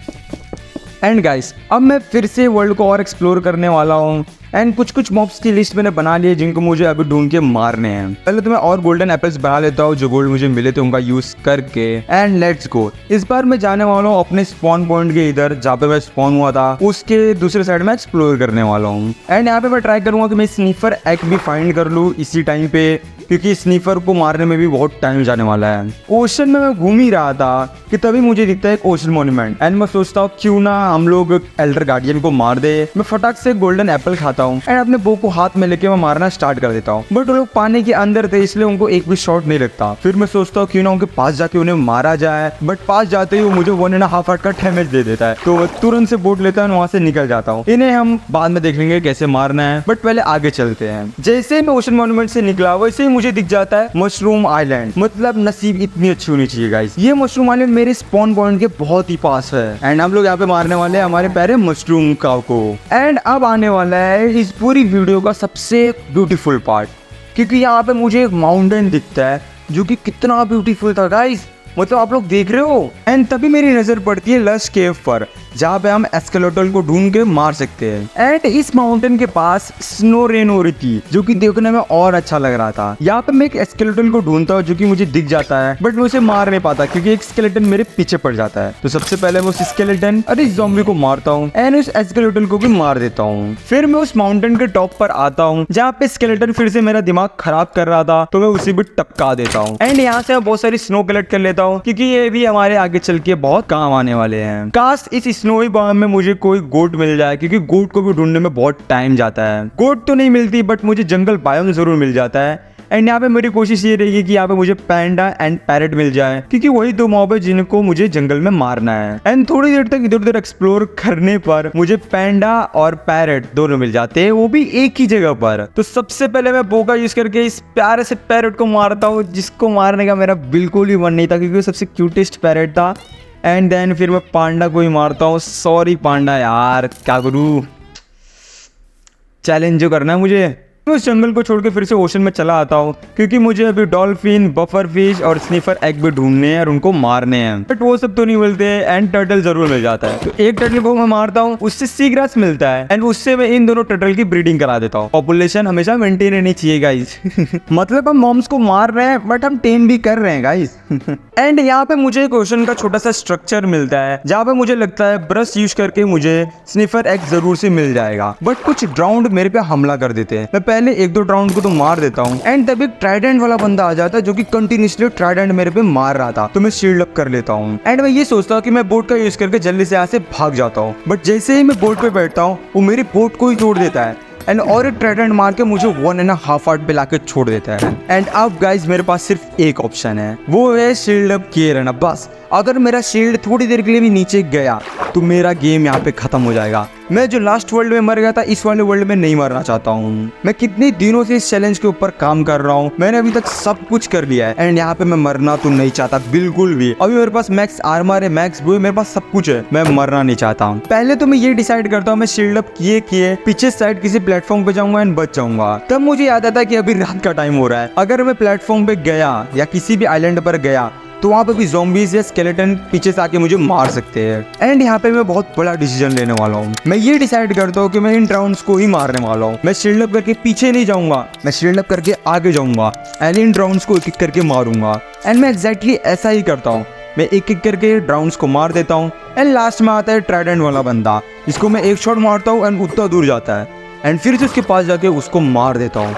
एंड गाइस, अब मैं फिर से वर्ल्ड को और एक्सप्लोर करने वाला हूँ एंड कुछ मॉब्स की लिस्ट मैंने बना ली है जिनको मुझे अभी ढूंढ के मारने हैं। पहले तो मैं और गोल्डन एप्पल्स बना लेता हूँ जो गोल्ड मुझे मिले थे उनका यूज करके। And let's go. इस बार मैं जाने वाला हूँ अपने स्पॉन पॉइंट के इधर जहाँ पे मैं स्पॉन हुआ था, उसके दूसरे साइड में एक्सप्लोर करने वाला हूँ। एंड यहाँ पे मैं ट्राई करूंगा कि मैं स्नीफर एग भी फाइंड कर लूँ इसी टाइम पे, क्योंकि स्नीफर को मारने में भी बहुत टाइम जाने वाला है। ओशन में मैं घूम ही रहा था कि तभी मुझे दिखता है एक ओशन मॉन्यूमेंट एंड मैं सोचता हूँ क्यों ना हम लोग एल्डर गार्डियन को मार दे। मैं फटाक से गोल्डन एप्पल खाता हूँ एंड अपने बो को हाथ में लेके मैं मारना स्टार्ट कर देता हूँ, बट वो लोग पानी के अंदर थे इसलिए उनको एक भी शॉट नहीं लगता। फिर मैं सोचता हूँ क्यों ना उनके पास जाके उन्हें मारा जाए, बट पास जाते ही वो मुझे 1.5 हार्ट का डैमेज दे देता है, तो मैं तुरंत से बोट लेता हूँ वहां से निकल जाता हूँ। इन्हें हम बाद में देख लेंगे कैसे मारना है, बट पहले आगे चलते हैं। जैसे मैं ओशन मॉन्यूमेंट से निकला वैसे ही मुझे दिख जाता है मशरूम आइलैंड। मतलब नसीब इतनी अच्छी होनी चाहिए गाइस। ये मशरूम आइलैंड मेरे स्पॉन पॉइंट के बहुत ही पास है एंड हम लोग यहाँ पे मारने वाले हैं हमारे प्यारे मशरूम काव को। एंड अब आने वाला है इस पूरी वीडियो का सबसे ब्यूटीफुल पार्ट, क्योंकि यहाँ पे मुझे एक माउंटेन दिखता है जो कि कितना ब्यूटीफुल था गाइस, मतलब आप लोग देख रहे हो। एंड तभी मेरी नजर पड़ती है लश केव पर जहाँ पे हम एस्केलेटल को ढूंढ के मार सकते हैं। एंड इस माउंटेन के पास स्नो रेन हो रही थी जो कि देखने में और अच्छा लग रहा था। यहाँ पे मैं एक एस्केलेटल को ढूंढता हूँ जो कि मुझे दिख जाता है, बट मैं उसे मार नहीं पाता क्योंकि एक स्केलेटन मेरे पीछे पड़ जाता है। तो सबसे पहले मैं उस स्केलेटन और इस ज़ॉम्बी को मारता हूँ एंड उस एस्केलेटल को भी मार देता हूँ। फिर मैं उस माउंटेन के टॉप पर आता हूँ जहाँ पे स्केलेटन फिर से मेरा दिमाग खराब कर रहा था, तो मैं उसे भी टपका देता हूँ। एंड यहाँ से मैं बहुत सारी स्नो कलेक्ट कर लेता हूँ क्योंकि ये भी हमारे आगे चल के बहुत काम आने वाले हैं। काश इस स्नोई बाम में मुझे कोई गोट मिल जाए, क्योंकि गोट को भी ढूंढने में बहुत टाइम जाता है। गोट तो नहीं मिलती बट मुझे जंगल बायोम जरूर मिल जाता है। एंड यहाँ पे मेरी कोशिश ये रहेगी कि यहाँ पे मुझे पैंडा एंड पैरेट मिल जाए, क्योंकि वही 2 मॉब है जिनको मुझे जंगल में मारना है। एंड थोड़ी देर तक इधर उधर एक्सप्लोर करने पर मुझे पैंडा और पैरेट दोनों मिल जाते हैं, वो भी एक ही जगह पर। तो सबसे पहले मैं बो का यूज करके इस प्यारे से पैरेट को मारता हूँ, जिसको मारने का मेरा बिल्कुल ही मन नहीं था क्योंकि वो सबसे क्यूटेस्ट पैरेट था। एंड देन फिर मैं पांडा को ही मारता हूँ। सॉरी पांडा यार, क्या करूँ, चैलेंज जो करना है मुझे। मैं उस जंगल को छोड़ के फिर से ओशन में चला आता हूँ क्योंकि मुझे अभी डॉल्फिन, बफर फिश और स्नीफर एग भी ढूंढने हैं और उनको मारने हैं, बट वो सब तो नहीं मिलते एंड टर्टल जरूर मिल जाता है। तो एक टर्टल को मैं मारता हूँ, उससे सी ग्रास मिलता है एंड उससे मैं इन दोनों टर्टल की ब्रीडिंग करा देता हूँ। पॉपुलेशन हमेशा मेंटेन रहनी चाहिए गाइस। मतलब हम मॉम्स को मार रहे हैं बट हम टेम भी कर रहे हैं गाइस। एंड यहाँ पे मुझे एक ओशन का छोटा सा स्ट्रक्चर मिलता है जहाँ पे मुझे लगता है ब्रश यूज करके मुझे स्नीफर एग जरूर से मिल जाएगा, बट कुछ ड्राउंड मेरे पे हमला कर देते हैं। मैं पहले 1-2 राउंड को तो मार देता हूँ एंड तब एक ट्राइडेंट वाला बंदा आ जाता है जो कि कंटिन्यूसली ट्राइडेंट मेरे पे मार रहा था। तो मैं शील्ड अप कर लेता हूँ एंड मैं ये सोचता हूँ कि मैं बोट का यूज करके जल्दी से यहाँ से भाग जाता हूँ, बट जैसे ही मैं बोट पे बैठता हूँ वो मेरी बोट को ही तोड़ देता है एंड और एक ट्राइडेंट मार के मुझे 1.5 हार्ट पे लाके छोड़ देता है। एंड अब गाइज मेरे पास सिर्फ एक ऑप्शन है, वो है शील्ड अप किए रहना। बस अगर मेरा शील्ड थोड़ी देर के लिए भी नीचे गया तो मेरा गेम यहाँ पे खत्म हो जाएगा। मैं जो लास्ट वर्ल्ड में मर गया था इस वाले वर्ल्ड में नहीं मरना चाहता हूँ। मैं कितने दिनों से इस चैलेंज के ऊपर काम कर रहा हूँ, मैंने अभी तक सब कुछ कर लिया है एंड यहाँ पे मैं मरना तो नहीं चाहता बिल्कुल भी। अभी मेरे पास मैक्स आर्मर है, मैक्स वो, मेरे पास सब कुछ है, मैं मरना नहीं चाहता हूँ। पहले तो मैं ये डिसाइड करता हूँ मैं शील्ड अप किए पीछे साइड किसी प्लेटफॉर्म पे जाऊंगा एंड बच जाऊंगा। तब मुझे याद आता है कि अभी रात का टाइम हो रहा है, अगर मैं प्लेटफॉर्म पे गया या किसी भी आइलैंड पर गया तो वहाँ पे भी ज़ॉम्बीज़ या स्केलेटन पीछे से आके मुझे मार सकते हैं। एंड यहाँ पे मैं बहुत बड़ा डिसीजन लेने वाला हूँ। मैं ये डिसाइड करता हूँ कि मैं इन राउंड्स को ही मारने वाला हूँ। मैं शील्ड अप करके पीछे नहीं जाऊंगा, मैं शील्ड अप करके आगे जाऊंगा एंड इन राउंड्स को एक एक करके मारूंगा। एंड मैं एग्जैक्टली ऐसा ही करता हूँ, मैं एक एक करके राउंड्स को मार देता हूँ एंड लास्ट में आता है ट्राइडेंट वाला बंदा, इसको मैं एक शॉट मारता हूँ एंड उतना दूर जाता है एंड फिर से उसके पास जाके उसको मार देता हूँ।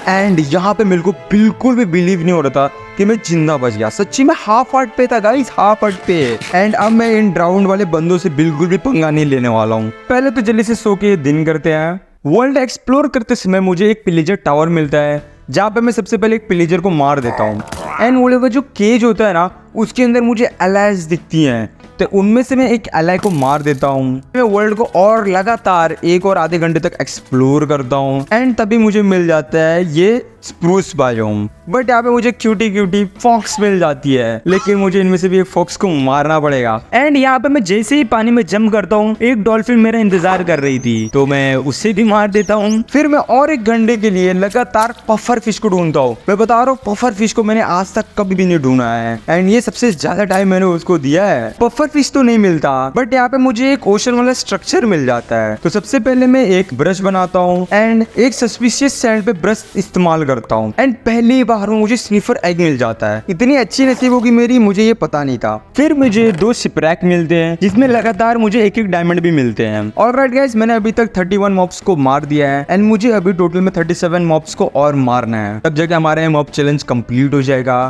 एंड यहाँ पे मेरे को बिल्कुल भी बिलीव नहीं हो रहा था कि मैं जिंदा बच गया। सच्ची में हाफ हार्ट पे था गाइस, हाफ हार्ट पे। एंड अब मैं इन राउंड वाले बंदों से बिल्कुल भी पंगा नहीं लेने वाला हूँ। पहले तो जल्दी से सो के दिन करते हैं। वर्ल्ड एक्सप्लोर करते समय मुझे एक पिलेजर टावर मिलता है जहाँ पे मैं सबसे पहले एक पिलेजर को मार देता हूँ एंड वो जो केज होता है ना उसके अंदर मुझे एलाइज दिखती हैं, तो उनमें से मैं एक एलाई को मार देता हूँ। मैं वर्ल्ड को और लगातार 1 और आधे घंटे तक एक्सप्लोर करता हूँ एंड तभी मुझे मिल जाता है ये स्प्रूस बायोम। बट यहाँ पे मुझे क्यूटी फॉक्स मिल जाती है, लेकिन मुझे इनमें से भी एक फॉक्स को मारना पड़ेगा। एंड यहाँ पे मैं जैसे ही पानी में जंप करता हूँ एक डॉल्फिन मेरा इंतजार कर रही थी, तो मैं उससे भी मार देता हूँ। फिर मैं और 1 घंटे के लिए लगातार पफर फिश को ढूंढता हूँ। मैं बता रहा हूँ पफर फिश को मैंने आज तक कभी भी नहीं ढूंढा है एंड ये सबसे ज्यादा टाइम मैंने उसको दिया है। पफर फिश तो नहीं मिलता बट यहाँ पे मुझे एक ओशन वाला स्ट्रक्चर मिल जाता है। तो सबसे पहले मैं एक ब्रश बनाता हूँ एंड एक सस्पिशियस सैंड पे ब्रश इस्तेमाल करता हूँ एंड पहली बार मुझे स्निफर एग मिल जाता है। इतनी अच्छी नसीब होगी मेरी, मुझे ये पता नहीं था। फिर मुझे 2 शिपरैक मिलते हैं जिसमें लगातार मुझे 1-1 डायमंड भी मिलते हैं। ऑलराइट गाइस, मैंने अभी तक 31 मॉब्स को मार दिया है एंड मुझे अभी टोटल में 37 मॉब्स को और मारना है, तब जाके हमारा मॉब चैलेंज कंप्लीट हो जाएगा।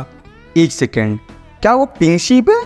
1 सेकेंड, क्या वो पिंक शीप है?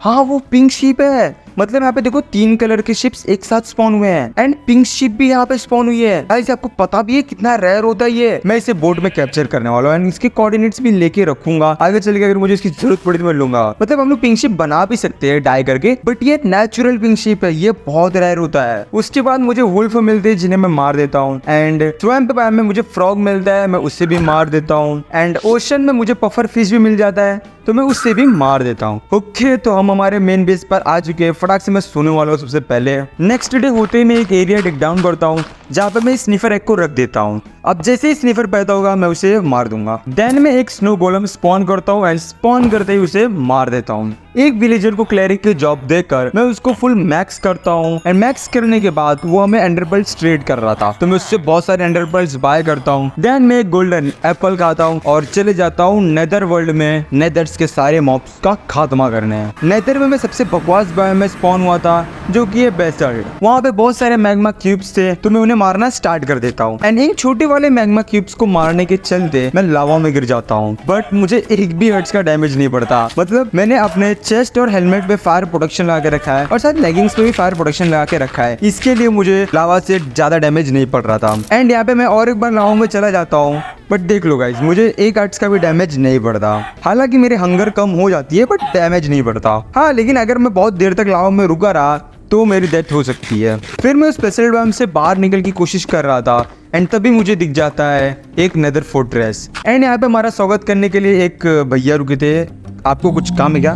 हाँ वो पिंक शीप है। मतलब यहाँ पे देखो 3 कलर के शिप्स एक साथ स्पॉन हुए हैं एंड पिंक शिप भी यहाँ पे स्पॉन हुई है। गाइस आपको पता भी है कितना रेयर होता है ये। मैं इसे बोट में कैप्चर करने वाला हूँ एंड इसके कोऑर्डिनेट्स भी लेके रखूंगा। आगे चल के अगर मुझे इसकी जरूरत पड़ी तो मैं लूंगा। मतलब हम लोग पिंक शिप बना भी सकते हैं डाई करके, बट ये नेचुरल पिंक शिप है, ये बहुत रेयर होता है। उसके बाद मुझे वुल्फ मिलते हैं जिन्हें मैं मार देता हूँ एंड स्वैम्प में मुझे फ्रॉग मिलता है, मैं उससे भी मार देता हूँ एंड ओशन में मुझे पफर फिश भी मिल जाता है तो मैं उससे भी मार देता हूँ। ओके, तो हम हमारे मेन बेस पर आ चुके हैं। फटाक से मैं सोने वाला हूँ सबसे पहले। नेक्स्ट डे होते ही मैं एक एरिया टेक डाउन करता हूँ जहाँ पे मैं स्निफर एग को रख देता हूँ। अब जैसे ही स्निफर पैदा होगा मैं उसे मार दूंगा। देन मैं एक स्नो गोलम स्पॉन करता हूँ एंड स्पॉन करते ही उसे मार देता हूँ। एक विलेजर को क्लैरिक की जॉब देकर मैं उसको फुल मैक्स करता हूँ एंड मैक्स करने के बाद वो हमें एंडर पर्ल्स ट्रेड कर रहा था तो मैं उससे बहुत सारे एंडर पर्ल्स बाय करता हूँ। देन मैं एक गोल्डन एप्पल खाता हूँ और चले जाता हूँ नेदर वर्ल्ड में नेदर्स के सारे मॉब्स का खात्मा करने। नेदर में मैं सबसे बकवास बायोम में स्पॉन हुआ था जो कि है बेसल्ट। वहाँ पे बहुत सारे मैग्मा क्यूब्स थे तो मैं उन्हें मारना स्टार्ट कर देता हूँ एंड इन छोटे वाले मैग्मा क्यूब्स को मारने के चलते मैं लावा में गिर जाता हूँ, बट मुझे एक भी हर्ट्स का डैमेज नहीं पड़ता। मतलब मैंने अपने चेस्ट और हेलमेट पे फायर प्रोटेक्शन लगा के रखा है और साथ लेगिंग्स पे भी फायर प्रोटेक्शन लगा के रखा है, इसके लिए मुझे लावा से ज्यादा डैमेज नहीं पड़ रहा था। एंड यहाँ पे मैं और एक बार लावा में चला जाता हूँ, बट देख लो गाइस मुझे 1 हर्ट्स का भी डैमेज नहीं पड़ता। हालांकि मेरे हंगर कम हो जाती है बट डैमेज नहीं पड़ता। हाँ, लेकिन अगर मैं बहुत देर तक लावा में रुका रहा तो मेरी डेथ हो सकती है। फिर मैं उस स्पेशल बायोम से बाहर निकल की कोशिश कर रहा था एंड तभी मुझे दिख जाता है एक नेदर फोर्ट्रेस एंड यहाँ पे हमारा स्वागत करने के लिए एक भैया रुके थे। आपको कुछ काम है क्या?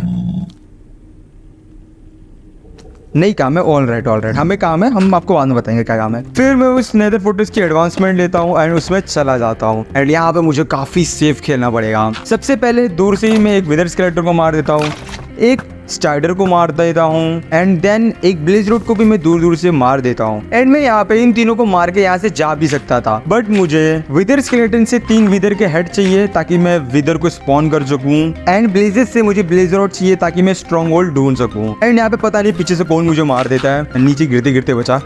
नहीं काम है। ऑल राइट हमें काम है, हम आपको बाद में बताएंगे क्या काम है। फिर मैं उस नेदर फोर्ट्रेस की एडवांसमेंट लेता हूँ एंड उसमें चला जाता हूँ एंड यहाँ पे मुझे काफी सेफ खेलना पड़ेगा। सबसे पहले दूर से ही मैं एक विदर स्केलेटन को मार देता हूँ, एक स्टाइडर को मार देता हूँ एंड देन एक ब्लेज रोड को भी मैं दूर दूर से मार देता हूँ एंड मैं यहाँ पे इन तीनों को मार के यहाँ से जा भी सकता था, बट मुझे विदर स्केलेटन से 3 विदर के हेड चाहिए ताकि मैं विदर को स्पॉन कर सकूँ एंड ब्लेजेस से मुझे ब्लेज रोड चाहिए ताकि मैं स्ट्रॉन्ग होल्ड ढूंढ सकूँ। एंड यहाँ पे पता नहीं पीछे से कौन मुझे मार देता है, नीचे गिरते गिरते बचा।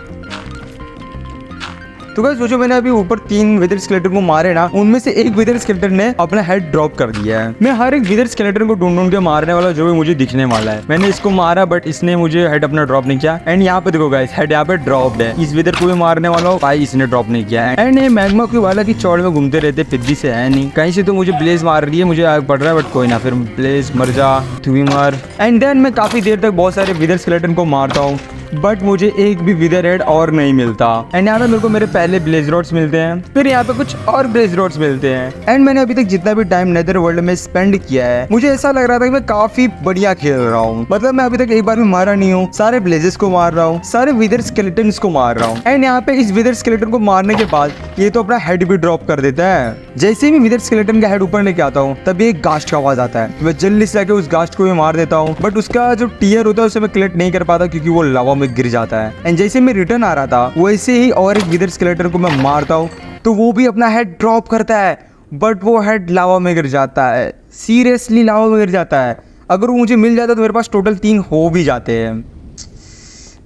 तो गाइस जो मैंने अभी ऊपर 3 विदर स्केलेटन को मारे ना, उनमें से एक विदर स्केलेटन ने अपना हेड ड्रॉप कर दिया है। मैं हर एक विदर स्केलेटन को ढूंढ के मारने वाला जो भी मुझे दिखने वाला है। मैंने इसको मारा बट इसने मुझे हेड अपना ड्रॉप नहीं किया। एंड यहाँ पे देखो गाइस हेड यहाँ पे ड्रॉप्ड है। इस विदर को भी मारने वाला हूँ भाई, इसने ड्रॉप नहीं किया। एंड ये मैग्मा क्यूब वाला की चौड़ में घूमते रहते, पिद्दी से है नहीं। कहीं से तो मुझे ब्लेज मार रही है, मुझे आग पड़ रहा है बट कोई ना, फिर ब्लेज मर जा, तू भी मर। एंड देन मैं काफी देर तक बहुत सारे विदर स्केलेटन को मारता हूँ बट मुझे एक भी विदर हेड और नहीं मिलता। एंड यहाँ पे मेरे को मेरे पहले ब्लेज रॉड्स मिलते हैं, फिर यहाँ पे कुछ और ब्लेज रॉड्स मिलते हैं। एंड मैंने अभी तक जितना भी टाइम नेदर वर्ल्ड में स्पेंड किया है, मुझे ऐसा लग रहा था कि मैं काफी बढ़िया खेल रहा हूँ। मतलब मैं अभी तक एक बार भी मारा नहीं हूँ, सारे ब्लेजेस को मार रहा हूँ, सारे विदर स्केलेटन्स को मार रहा हूँ। एंड यहाँ पे इस विदर स्केलेटन को मारने के बाद ये तो अपना हेड भी ड्रॉप कर देता है। जैसे ही मैं विदर स्केलेटन का हेड ऊपर लेके आता हूँ तभी एक गास्ट का आवाज आता है। मैं जल्दी से जाके उस गास्ट को भी मार देता हूँ बट उसका जो टीयर होता है उसे मैं कलेक्ट नहीं कर पाता क्योंकि वो लावा में गिर जाता है। एंड जैसे मैं रिटर्न आ रहा था वैसे ही और एक विदर स्केलेटन को मैं मारता हूँ तो वो भी अपना हेड ड्रॉप करता है बट वो हेड लावा में गिर जाता है। सीरियसली लावा में गिर जाता है। अगर वो मुझे मिल जाता तो मेरे पास टोटल 3 हो भी जाते हैं।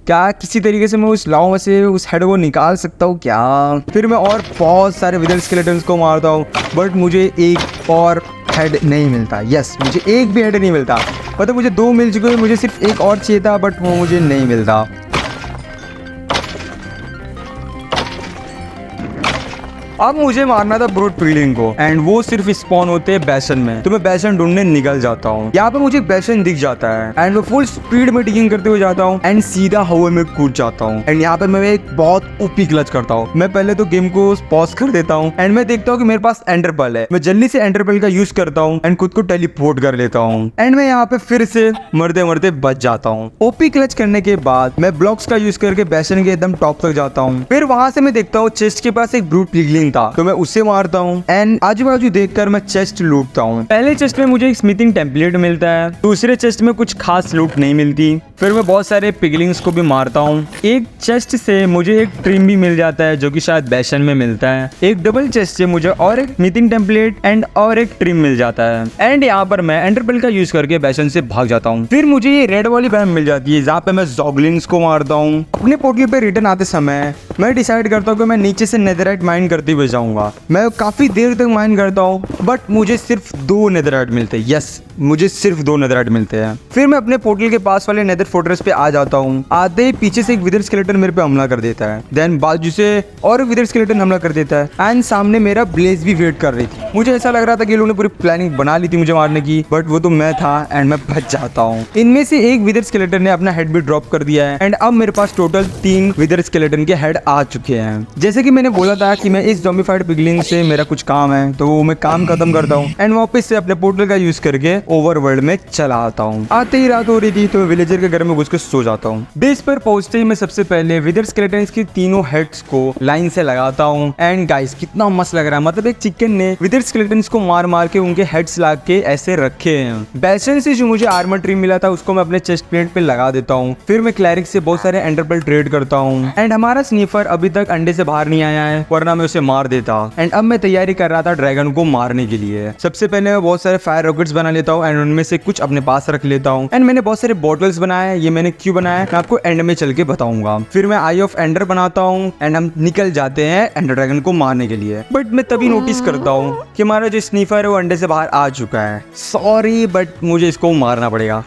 क्या किसी तरीके से मैं उस लावा में से उस हेड को निकाल सकता हूँ क्या? फिर मैं और बहुत सारे विदर स्केलेटन्स को मारता हूँ बट मुझे एक और हेड नहीं मिलता। यस, मुझे एक भी हेड नहीं मिलता। मतलब मुझे 2 मिल चुके हैं, मुझे सिर्फ एक और चाहिए था बट वो मुझे नहीं मिलता। अब मुझे मारना था ब्रूट पिगलिन को एंड वो सिर्फ स्पॉन होते हैं बेसन में, तो मैं बेसन ढूंढने निकल जाता हूँ। यहाँ पे मुझे बेसन दिख जाता है एंड मैं फुल स्पीड में डिगिंग करते हुए जाता हूँ एंड सीधा हवा में कूद जाता हूँ। एंड यहाँ पे मैं एक बहुत ओपी क्लच करता हूँ। मैं पहले तो गेम को पॉज कर देता हूँ एंड मैं देखता हूँ कि मेरे पास एंडर पर्ल है। मैं जल्दी से एंडर पर्ल का यूज करता हूँ एंड खुद को टेलीपोर्ट कर लेता हूँ एंड मैं यहाँ पे फिर से मरते मरते बच जाता हूँ। ओपी क्लच करने के बाद मैं ब्लॉक्स का यूज करके बेसन के एकदम टॉप तक जाता हूँ। फिर वहां से मैं देखता हूँ चेस्ट के पास एक ब्रूट पिगलिन था तो मैं उसे मारता हूँ एंड आजू बाजू देखकर मैं चेस्ट लूटता हूँ। पहले चेस्ट में मुझे एक स्मिथिंग टेम्पलेट मिलता है, दूसरे चेस्ट में कुछ खास लूट नहीं मिलती। फिर मैं बहुत सारे पिगलिंग्स को भी मारता हूँ। एक चेस्ट से मुझे एक ट्रिम भी मिल जाता है जो कि शायद बेसन में मिलता है। एक डबल चेस्ट से मुझे और एक स्मिथिंग टेम्पलेट एंड और एक ट्रिम मिल जाता है। एंड यहाँ पर मैं एंडर पर्ल का यूज करके बेसन से भाग जाता हूँ। फिर मुझे ये रेड वाली बैम मिल जाती है जहाँ पे मैं ज़ॉगलिंग्स को मारता हूँ। अपने पोर्टल पे रिटर्न आते समय मैं डिसाइड करता हूँ कि मैं नीचे से नेदरराइट माइन करते हुए जाऊंगा। मैं काफी देर तक माइन करता हूँ बट मुझे सिर्फ 2 नेदरराइट मिलते हैं। यस, मुझे सिर्फ 2 नेदरराइट मिलते हैं। फिर मैं अपने पोर्टल के पास वाले नेदर फोर्ट्रेस पे आ जाता हूँ। आते ही पीछे से एक विदर स्केलेटन मेरे पे हमला कर देता है, देन बाजू से और एक विदर स्केलेटन हमला कर देता है एंड सामने मेरा ब्लेज भी वेट कर रही थी। मुझे ऐसा लग रहा था कि लोगों ने पूरी प्लानिंग बना ली थी मुझे मारने की बट वो तो मैं था एंड मैं बच जाता हूँ। इनमें से एक विदर स्केलेटन ने अपना हेड भी ड्रॉप कर दिया है एंड अब मेरे पास टोटल 3 विदर स्केलेटन के हेड आ चुके हैं। जैसे कि मैंने बोला था कि मैं इस ज़ॉम्बीफाइड पिगलिंग से मेरा कुछ काम है तो मैं काम खत्म करता हूँ एंड वापस से अपने पोर्टल का यूज करके ओवरवर्ल्ड में चला आता हूँ। आते ही रात हो रही थी तो मैं विलेजर के घर में घुस के सो जाता हूँ। बेस पर पहुंचते ही मैं सबसे पहले विदर स्केलेटन के तीनों हेड्स को लाइन से लगाता हूँ एंड गाइस कितना मस्त लग रहा है। मतलब एक चिकन ने विदर स्केलेटन को मार मार के उनके हेड्स ला के ऐसे रखे हैं। बेसन से जो मुझे आर्मर ट्री मिला था उसको मैं अपने चेस्ट प्लेट पे लगा देता हूँ। फिर मैं क्लैरिक से बहुत सारे एंडर पर्ल ट्रेड करता हूँ एंड हमारा स्नीफर अभी तक अंडे से बाहर नहीं आया है वरना मैं उसे मार देता। एंड अब मैं तैयारी कर रहा था ड्रैगन को मारने के लिए। सबसे पहले मैं बहुत सारे फायर रॉकेट्स बना लेता हूँ एंड उनमें से कुछ अपने पास रख लेता हूँ एंड मैंने बहुत सारे बॉटल्स बनाए। ये मैंने क्यों बनाया मैं आपको एंड में चल के बताऊंगा। फिर मैं आई ऑफ एंडर बनाता हूँ एंड हम निकल जाते हैं एंडर ड्रैगन को मारने के लिए। बट मैं तभी नोटिस करता हूँ कि हमारा जो स्नीफर है वो अंडे से बाहर आ चुका है। सॉरी बट मुझे इसको मारना पड़ेगा।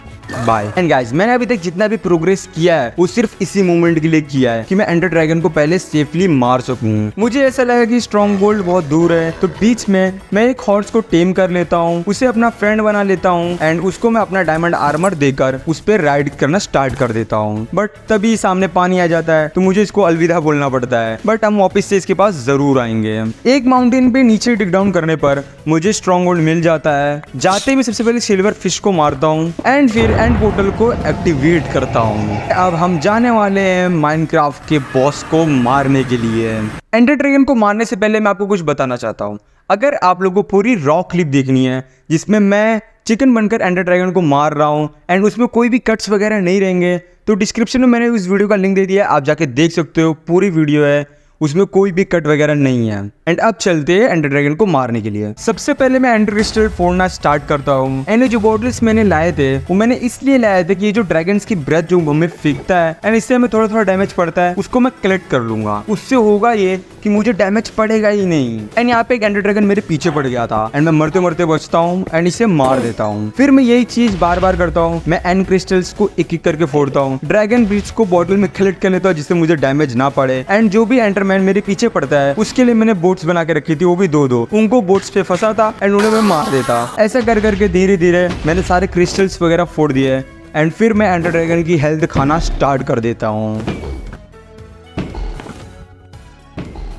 बाय। एंड गाइस मैंने अभी तक जितना भी प्रोग्रेस किया है वो सिर्फ इसी मोमेंट के लिए किया है कि मैं एंडर ड्रैगन को पहले सेफली मार सकूं। मुझे ऐसा लगा कि स्ट्रॉन्ग गोल्ड बहुत दूर है तो बीच में मैं एक हॉर्स को टेम कर लेता हूँ, उसे अपना फ्रेंड बना लेता हूँ एंड उसको मैं अपना डायमंड आर्मर देकर उस पर राइड करना स्टार्ट कर देता हूँ। बट तभी सामने पानी आ जाता है तो मुझे इसको अलविदा बोलना पड़ता है बट हम वापस से इसके पास जरूर आएंगे। एक माउंटेन पे नीचे डिग डाउन करने पर मुझे स्ट्रॉन्ग गोल्ड मिल जाता है। जाते ही मैं सबसे पहले सिल्वर फिश को मारता हूँ एंड फिर एंड पोर्टल को एक्टिवेट करता हूँ। अब हम जाने वाले हैं माइनक्राफ्ट के बॉस को मारने के लिए। एंडर ड्रैगन को मारने से पहले मैं आपको कुछ बताना चाहता हूँ। अगर आप लोगों को पूरी रॉ क्लिप देखनी है जिसमें मैं चिकन बनकर एंडर ड्रैगन को मार रहा हूँ एंड उसमें कोई भी कट्स वगैरह नहीं रहेंगे तो डिस्क्रिप्शन में मैंने उस वीडियो का लिंक दे दिया है, आप जाके देख सकते हो। पूरी वीडियो है, उसमें कोई भी कट वगैरह नहीं है। एंड अब चलते हैं एंडर ड्रैगन को मारने के लिए। सबसे पहले मैं एंडर क्रिस्टल फोड़ना स्टार्ट करता हूँ। एंड जो बॉटल्स मैंने लाए थे वो मैंने इसलिए लाए थे कि ये जो ड्रैगन्स की ब्रेथ जो हमें फेंकता है एंड इससे हमें थोड़ा थोड़ा डैमेज पड़ता है, उसको मैं कलेक्ट कर लूंगा। उससे होगा ये कि मुझे डैमेज पड़ेगा ही नहीं। एंड यहाँ पे एक एंडर ड्रैगन मेरे पीछे पड़ गया था एंड मैं मरते मरते बचता हूँ एंड इसे मार देता हूँ। फिर मैं यही चीज बार बार करता हूँ, मैं एंड क्रिस्टल्स को एक एक करके फोड़ता हूँ, ड्रैगन ब्रीच को बॉटल में कलेक्ट कर लेता हूँ जिससे मुझे डैमेज ना पड़े। एंड जो भी एंडरमैन मेरे पीछे पड़ता है उसके लिए मैंने बोट्स बना के रखी थी, वो भी दो उनको बोट्स पे फंसा था एंड उन्हें मैं मार देता। ऐसा कर करके धीरे धीरे मैंने सारे क्रिस्टल्स वगैरह फोड़ दिए एंड फिर मैं एंडर ड्रैगन की हेल्थ खाना स्टार्ट कर देता हूँ।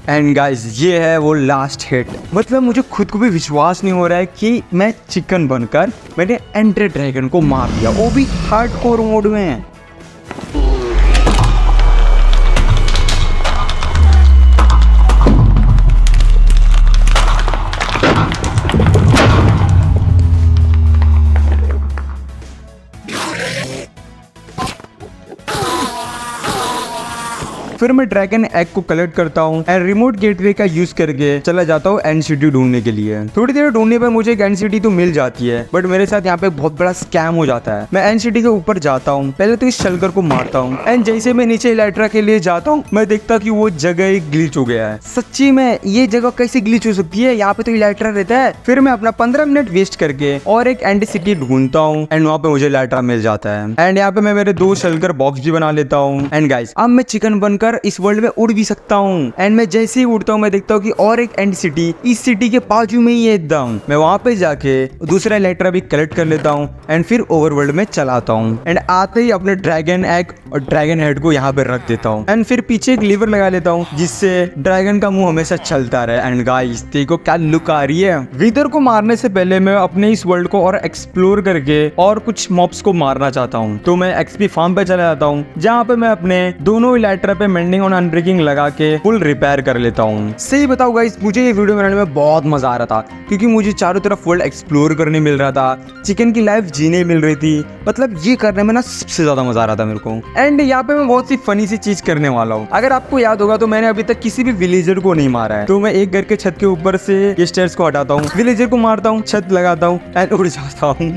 एंड गाइस ये है वो लास्ट हिट। मतलब मुझे खुद को भी विश्वास नहीं हो रहा है कि मैं चिकन बनकर मैंने एंडर ड्रैगन को मार दिया, वो भी हार्डकोर मोड में। फिर मैं ड्रैगन एग को कलेक्ट करता हूँ एंड रिमोट गेटवे का यूज करके चला जाता हूँ एंड सिटी ढूंढने के लिए। थोड़ी देर ढूंढने पर मुझे एक एंड सिटी तो मिल जाती है, बट मेरे साथ यहाँ पे बहुत बड़ा स्कैम हो जाता है। मैं एंड सिटी के ऊपर जाता हूँ, पहले तो इस शलकर को मारता हूँ एंड जैसे मैं नीचे इलाइट्रा के लिए जाता हूँ मैं देखता कि वो जगह ही ग्लिच हो गया है। सच्ची में ये जगह कैसे ग्लिच हो सकती है, यहाँ पे तो इलाइट्रा रहता है। फिर मैं अपना 15 मिनट वेस्ट करके और एक एंड सिटी ढूंढता हूँ एंड वहाँ पे मुझे इलाइट्रा मिल जाता है। एंड यहाँ पे मैं मेरे 2 शलकर बॉक्स भी बना लेता हूँ। एंड गाइस अब मैं चिकन बनकर इस वर्ल्ड में भी सकता हूँ। एंड मैं जैसे ही उड़ता हूँ मैं देखता हूँ कि और एक एंड सिटी इस सिटी के बाजू में ही है एकदम। मैं वहां पे जाके दूसरा इलेक्ट्रा भी कलेक्ट कर लेता हूँ एंड फिर ओवरवर्ल्ड में चलाता हूँ एंड आते ही अपने ड्रैगन एग और ड्रैगन हेड को यहाँ पे रख देता हूँ एंड फिर पीछे एक लीवर लगा लेता हूँ जिससे ड्रैगन का मुंह हमेशा चलता रहे। एंड गाइस देखो क्या लुक आ रही है। विदर को मारने से पहले मैं अपने इस वर्ल्ड को और एक्सप्लोर करके और कुछ मॉब्स को मारना चाहता हूँ, तो मैं एक्सपी फार्म पे चला जाता हूँ जहाँ पे मैं अपने दोनों इलेक्ट्रा पे मेंडिंग और अनब्रेकिंग लगा के फुल रिपेयर कर लेता हूँ। सही बताओ गाइस मुझे ये वीडियो बनाने में बहुत मजा आ रहा था क्योंकि मुझे चारों तरफ वर्ल्ड एक्सप्लोर करने मिल रहा था, चिकन की लाइफ जीने मिल रही थी। मतलब ये करने में ना सबसे ज्यादा मजा आ रहा था मेरे को। एंड यहाँ पे मैं बहुत सी फनी सी चीज करने वाला हूँ। अगर आपको याद होगा तो मैंने अभी तक किसी भी विलेजर को नहीं मारा है, तो मैं एक घर के छत के ऊपर से ये स्टेयर्स को हटाता हूँ, विलेजर को मारता हूँ, छत लगाता हूँ एंड उड़ जाता हूँ।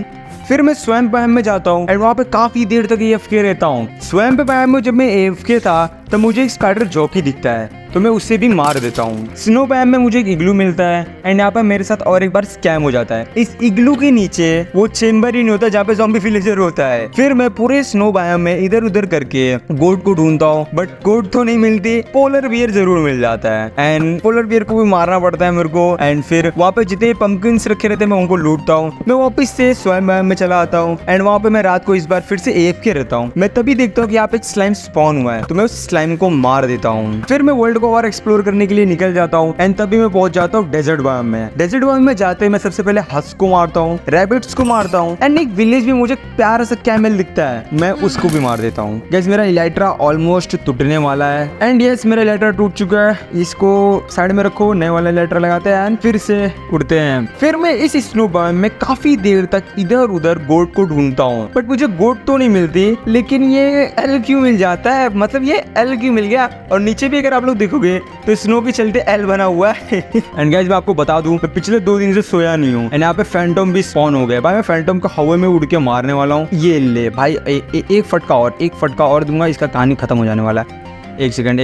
फिर मैं स्वयं बायोम में जाता हूँ एंड वहाँ पे काफी देर तक AFK रहता हूँ। स्वयं बायोम में जब मैं AFK था तब मुझे एक स्पाइडर जॉकी दिखता है, तो मैं उससे भी मार देता हूँ। स्नो बायोम में मुझे एक इग्लू मिलता है एंड यहाँ पर मेरे साथ और एक बार स्कैम हो जाता है। इस इग्लू के नीचे वो चेम्बर ही नहीं होता जहाँ पे ज़ॉम्बी विलेजर होता है। फिर मैं पूरे स्नो बायोम में इधर उधर करके गोट को ढूंढता हूँ, बट गोट तो नहीं मिलती, पोलर बियर जरूर मिल जाता है एंड पोलर बियर को भी मारना पड़ता है मेरे को। एंड फिर वहाँ पे जितने पंपकिन्स रखे रहते हैं मैं उनको लूटता हूँ। मैं वापस से स्वयं बायोम में चला आता हूँ एंड वहाँ पे मैं रात को इस बार फिर से AFK रहता हूँ। मैं तभी देखता हूँ कि यहाँ पे एक स्लाइम स्पॉन हुआ है, तो मैं उस स्लाइम को मार देता हूँ। फिर मैं वर्ल्ड को और एक्सप्लोर करने के लिए निकल जाता हूँ एंड तभी मैं पहुंच जाता हूँ डेजर्ट बायोम में। डेजर्ट बायोम में जाते मैं सबसे पहले हस्क को मारता हूँ, रैबिट्स को मारता हूँ एंड एक विलेज में मुझे प्यारा सा कैमल दिखता है, मैं उसको भी मार देता हूँ। गाइस मेरा इलाइट्रा ऑलमोस्ट टूटने वाला है एंड यस मेरा इलाइट्रा टूट चुका है। इसको साइड में रखो, नए वाला इलाइट्रा लगाते हैं एंड फिर से उड़ते हैं। फिर मैं इस स्नो बायोम में काफी देर तक इधर उधर गोट को ढूंढता हूँ, बट मुझे गोट तो नहीं मिलती, लेकिन ये एल क्यू मिल जाता है। मतलब ये एल क्यू मिल गया और नीचे भी अगर आप लोग देखोगे तो स्नो के चलते एल बना हुआ है। एंड गाइस मैं आपको बता दूं मैं पिछले 2 दिन से सोया नहीं हूँ एंड यहाँ पे फैंटम भी स्पॉन हो गए। भाई मैं फैंटम को हवा में उड़ के मारने वाला हूँ। ये ले भाई एक फटका और दूंगा, इसका कहानी खत्म हो जाने वाला है। एक सेकंड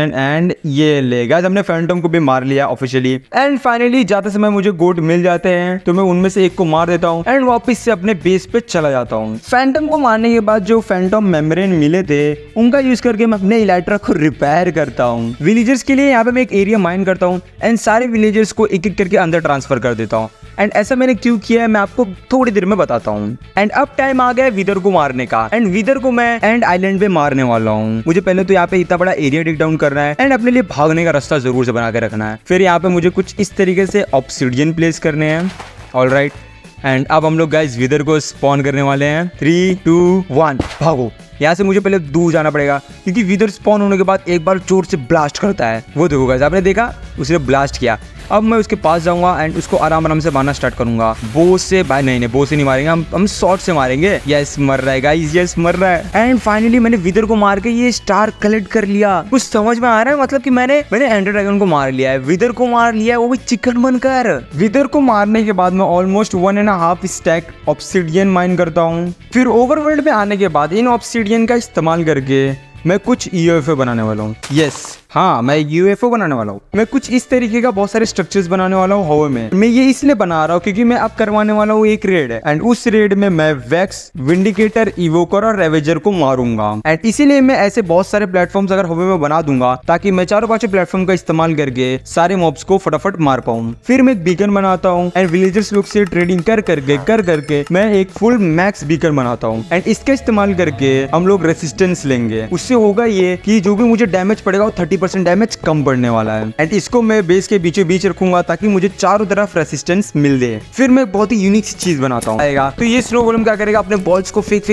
एंड ये ले गाइस हमने फैंटम को भी मार लिया ऑफिशियली। एंड फाइनली जाते समय मुझे गोट मिल जाते हैं, तो मैं उनमें से एक को मार देता हूँ एंड वापस से अपने बेस पे चला जाता हूँ। फैंटम को मारने के बाद जो फैंटम मेम्ब्रेन मिले थे उनका यूज करके मैं अपने इलाइट्रा को रिपेयर करता हूँ। विलेजर्स के लिए यहाँ पे मैं एक एरिया माइन करता हूँ एंड सारे विलेजर्स को एक एक करके अंदर ट्रांसफर कर देता हूँ। एंड ऐसा मैंने क्यों किया है मैं आपको थोड़ी देर में बताता हूँ। एंड अब टाइम आ गया विदर को मारने का एंड विदर को मैं एंड आइलैंड पे मारने वाला हूँ। मुझे पहले तो यहाँ पे इतना बड़ा एरिया टेक डाउन करना है एंड अपने लिए भागने का रास्ता जरूर से बना के रखना है। फिर यहाँ पे मुझे कुछ इस तरीके से ऑब्सिडियन प्लेस करने हैं। ऑलराइट एंड अब हम लोग गाइस विदर को स्पॉन करने वाले हैं। 3, 2, 1 भागो। यहाँ से मुझे पहले दूर जाना पड़ेगा क्योंकि विदर स्पॉन होने के बाद एक बार जोर से ब्लास्ट करता है। वो देखो गाइस आपने देखा उसने ब्लास्ट किया अब मैं उसके पास जाऊंगा एंड उसको आराम आराम से मारना स्टार्ट करूंगा। बो से भाई नहीं बो से नहीं मारेंगे, हम शॉट से मारेंगे। यस मर रहा है गाइस, यस मर रहा है। एंड फाइनली मैंने विदर को मार के ये स्टार कलेक्ट कर लिया। कुछ समझ में आ रहा है, मतलब कि मैंने एंडर ड्रैगन को मार लिया है, विदर को मार लिया है, वो भी चिकन बनकर। विदर को मारने के बाद मैं ऑलमोस्ट 1.5 स्टैक ऑब्सिडियन माइन करता हूँ। फिर ओवरवर्ल्ड में आने के बाद इन ऑब्सिडियन का इस्तेमाल करके मैं कुछ यूएफओ बनाने वाला हूँ। यस हाँ, मैं यूएफओ बनाने वाला हूँ। मैं कुछ इस तरीके का बहुत सारे स्ट्रक्चर्स बनाने वाला हूँ हवा में। मैं ये इसलिए बना रहा हूँ क्योंकि मैं अब करवाने वाला हूँ एक रेड है एंड उस रेड में मैं वेक्स, विंडिकेटर, इवोकर और रेवेजर को मारूंगा। एंड इसीलिए मैं ऐसे बहुत सारे प्लेटफॉर्म्स अगर हवा में बना दूंगा ताकि मैं चारों पांचों प्लेटफॉर्म का इस्तेमाल करके सारे मॉब्स को फटाफट मार पाऊँ। फिर मैं एक बीकन बनाता हूँ एंड विलेजर्स लोग से ट्रेडिंग कर करके मैं एक फुल मैक्स बीकन बनाता हूँ एंड इसका इस्तेमाल करके हम लोग रेसिस्टेंस लेंगे। उससे होगा ये कि जो भी मुझे डैमेज पड़ेगा वो 30% डैमेज कम पड़ने वाला है। एंड इसको मैं बेस के बीचों बीच रखूंगा ताकि मुझे चारों तरफ रेसिस्टेंस मिल दे। फिर मैं बहुत ही यूनिक सी चीज बनाता हूँ आएगा। तो ये स्नो गोलम क्या करेगा, अपने बॉल्स को फेंक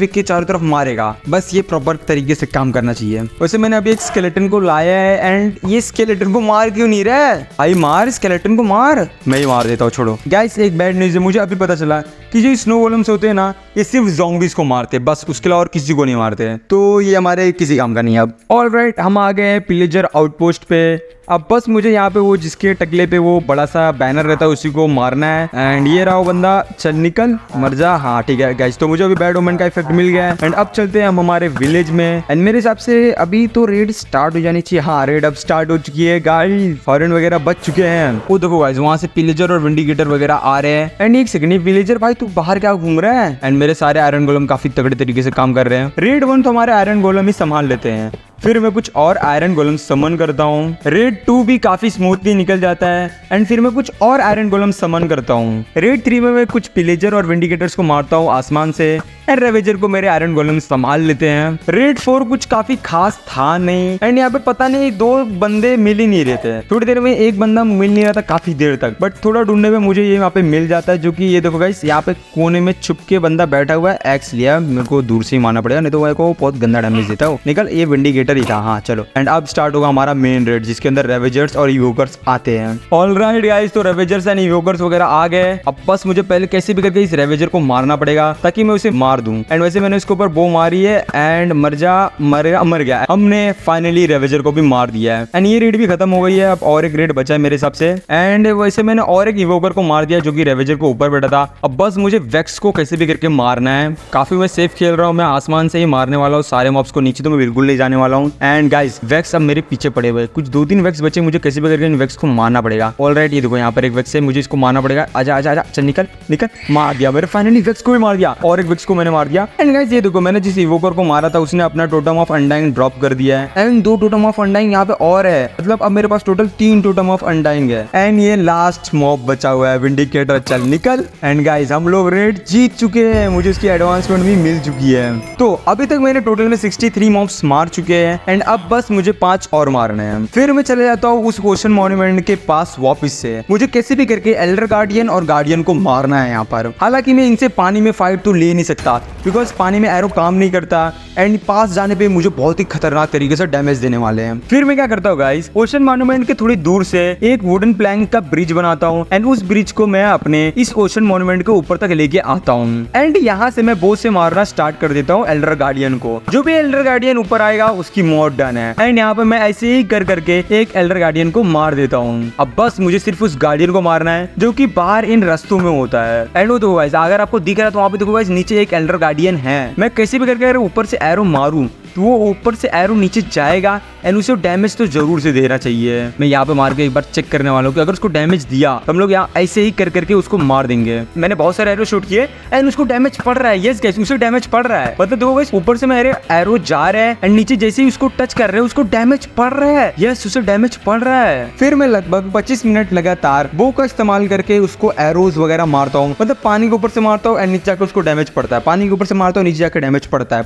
के चारों तरफ मारेगा। बस ये प्रॉपर तरीके से काम करना चाहिए। वैसे मैंने अभी एक स्केलेटन को लाया है एंड ये स्केलेटन को मार क्यों नहीं रहा है? भाई मार स्केलेटन को मार। मैं ही मार देता हूँ, छोड़ो। गाइस एक बैड न्यूज है, मुझे अभी पता चला कि जो स्नो गोलम्स होते हैं ना ये सिर्फ ज़ॉम्बीज को मारते हैं, बस उसके अलावा और किसी को नहीं मारते हैं। तो ये हमारे किसी काम का नहीं है अब। ऑलराइट, हम आ गए हैं पिलेजर आउटपोस्ट पे। अब बस मुझे यहाँ पे वो जिसके टकले पे वो बड़ा सा बैनर रहता है उसी को मारना है। एंड ये रहा वो बंदा, चल निकल मर जा। हाँ ठीक है गाइस, तो मुझे अभी बैड ओमेन का इफेक्ट मिल गया है। एंड अब चलते हैं हम हमारे विलेज में। एंड मेरे हिसाब से अभी तो रेड स्टार्ट हो जानी चाहिए। हाँ रेड अब स्टार्ट हो चुकी है गाइस, फॉरेन वगैरह बच चुके हैं। वो देखो गाइस वहाँ से पिलेजर और विंडिकेटर वगैरह आ रहे हैं। एंड एक सेकंड, विलेजर भाई तू बाहर क्या घूम रहा है? एंड मेरे सारे आयरन गोलम काफी तगड़े तरीके से काम कर रहे हैं। रेड 1 तो हमारे आयरन गोलम ही संभाल लेते हैं। फिर मैं कुछ और आयरन गोलम समन करता हूँ। रेड 2 भी काफी स्मूथली निकल जाता है। एंड फिर मैं कुछ और आयरन गोलम समन करता हूँ। रेड 3 में मैं कुछ पिलेजर और विंडिकेटर्स को मारता हूँ आसमान से एंड रेवेजर को मेरे आयरन गोलम संभाल लेते हैं। रेड 4 कुछ काफी खास था नहीं। एंड यहाँ पे पता नहीं 2 बंदे मिल ही नहीं रहे थे। थोड़ी देर में एक बंदा मिल नहीं रहा था काफी देर तक, बट थोड़ा ढूंढने में मुझे ये यहाँ पे मिल जाता है, जो कि ये देखो गाइस यहाँ पे कोने में छुप के बंदा बैठा हुआ है। एक्स लिया, मेरे को दूर से ही मारना पड़ेगा नहीं तो मेरे को बहुत गंदा डैमेज देता है। निकल, ये विंडिकेटर ही था। हाँ चलो, एंड अब स्टार्ट होगा हमारा मेन रेड जिसके अंदर रेवेजर्स और इवोकर्स आते हैं। ऑलराइट गाइस, तो रेवेजर्स एंड इवोकर्स वगैरह आ गए। अब बस मुझे पहले कैसे भी करके इस रेवेजर को मारना पड़ेगा ताकि मैं उसे मार दूं। एंड वैसे मैंने इसके ऊपर बो मारी है एंड मर गया। हमने फाइनली रेवेजर को भी मार दिया है एंड ये रेड भी खत्म हो गई है। अब और एक रेड बचा है मेरे हिसाब से। एंड वैसे मैंने और एक इवोकर को मार दिया जो कि रेवेजर को ऊपर बैठा था। अब बस मुझे वेक्स को कैसे भी करके मारना है। काफी मैं सेफ खेल रहा हूँ, मैं आसमान से ही मारने वाला हूँ सारे मॉब्स को, नीचे तो मैं बिल्कुल नहीं जाने वाला हूँ। एंड गाइस वेक्स अब मेरे पीछे पड़े हुए, कुछ 2-3 वेक्स बचे, मुझे कैसे भी करके इन वेक्स को मारना पड़ेगा। ऑलराइट, ये देखो यहाँ पर एक वेक्स है, मुझे इसको मारना पड़ेगा। आजा आजा आजा, चल निकल निकल। मार दिया मेरे, फाइनली वेक्स को भी मार दिया और एक वेक्स को मैंने मार दिया। एंड गाइस ये देखो मैंने जिस इवोकर को मारा था उसने अपना टोटम ऑफ अनडाइंग ड्रॉप कर दिया है। एंड 2 टोटम ऑफ अनडाइंग यहाँ पे और है, मतलब अब मेरे पास टोटल 3 टोटम ऑफ अनडाइंग है। एंड ये लास्ट मॉब बचा हुआ है विंडिकेटर, चल निकल। एंड गाइस हम लोग रेड जीत चुके हैं, मुझे उसकी एडवांसमेंट भी मिल चुकी है। तो अभी तक मैंने टोटल में 63 मॉब्स मार चुके हैं एंड अब बस मुझे 5 और मारने हैं। फिर मैं चले जाता हूँ उस ओशन मॉन्यूमेंट के पास वापस से। मुझे कैसे भी करके एल्डर गार्डियन और गार्डियन को मारना है यहाँ पर। हालांकि मैं इनसे पानी में फाइट तो ले नहीं सकता बिकॉज पानी में एरो काम नहीं करता एंड पास जाने पे मुझे बहुत ही खतरनाक तरीके से डैमेज देने वाले हैं। फिर मैं क्या करता हूँ गाइस, ओशन मॉन्यूमेंट के थोड़ी दूर से एक वुडन प्लैंक का ब्रिज बनाता हूँ एंड उस ब्रिज को मैं अपने इस ओशन मॉन्यूमेंट के ऊपर तक लेके आता हूँ। एंड यहाँ से मैं बो से मारना स्टार्ट कर देता हूँ एल्डर गार्डियन को। जो भी एल्डर गार्डियन ऊपर आएगा उसकी मौत डन है। एंड यहाँ पे मैं ऐसे ही कर करके एक एल्डर गार्डियन को मार देता हूँ। अब बस मुझे सिर्फ उस गार्डियन को मारना है जो कि बाहर इन रास्तों में होता है। एंड वो देखो गाइस, अगर आपको दिख रहा है तो वहाँ पे देखो गाइस नीचे एक एल्डर गार्डियन है। मैं कैसे भी करके अगर ऊपर से एरो मारूं तो वो ऊपर से एरो नीचे जाएगा एंड उसे डैमेज तो जरूर से देना चाहिए। मैं यहाँ पे मार के एक बार चेक करने वाला हूँ कि अगर उसको डैमेज दिया तो हम लोग यहाँ ऐसे ही कर करके उसको मार देंगे। मैंने बहुत सारे एरो शूट किए एंड उसको डैमेज पड़ रहा है। यस गाइस, उसे डैमेज पड़ रहा है। मतलब देखो गाइस ऊपर से मेरे एरो जा रहे हैं एंड नीचे जैसे ही उसको टच कर रहे हैं उसको डैमेज पड़ रहा है। यस, उसे डैमेज पड़ रहा है। फिर मैं लगभग 25 मिनट लगातार बो का इस्तेमाल करके उसको एरोज वगैरह मारता हूँ। मतलब पानी के ऊपर से मारता हूँ एंड नीचे जाकर उसको डैमेज पड़ता है, पानी के ऊपर से मारता हूँ नीचे जाकर डैमेज पड़ता है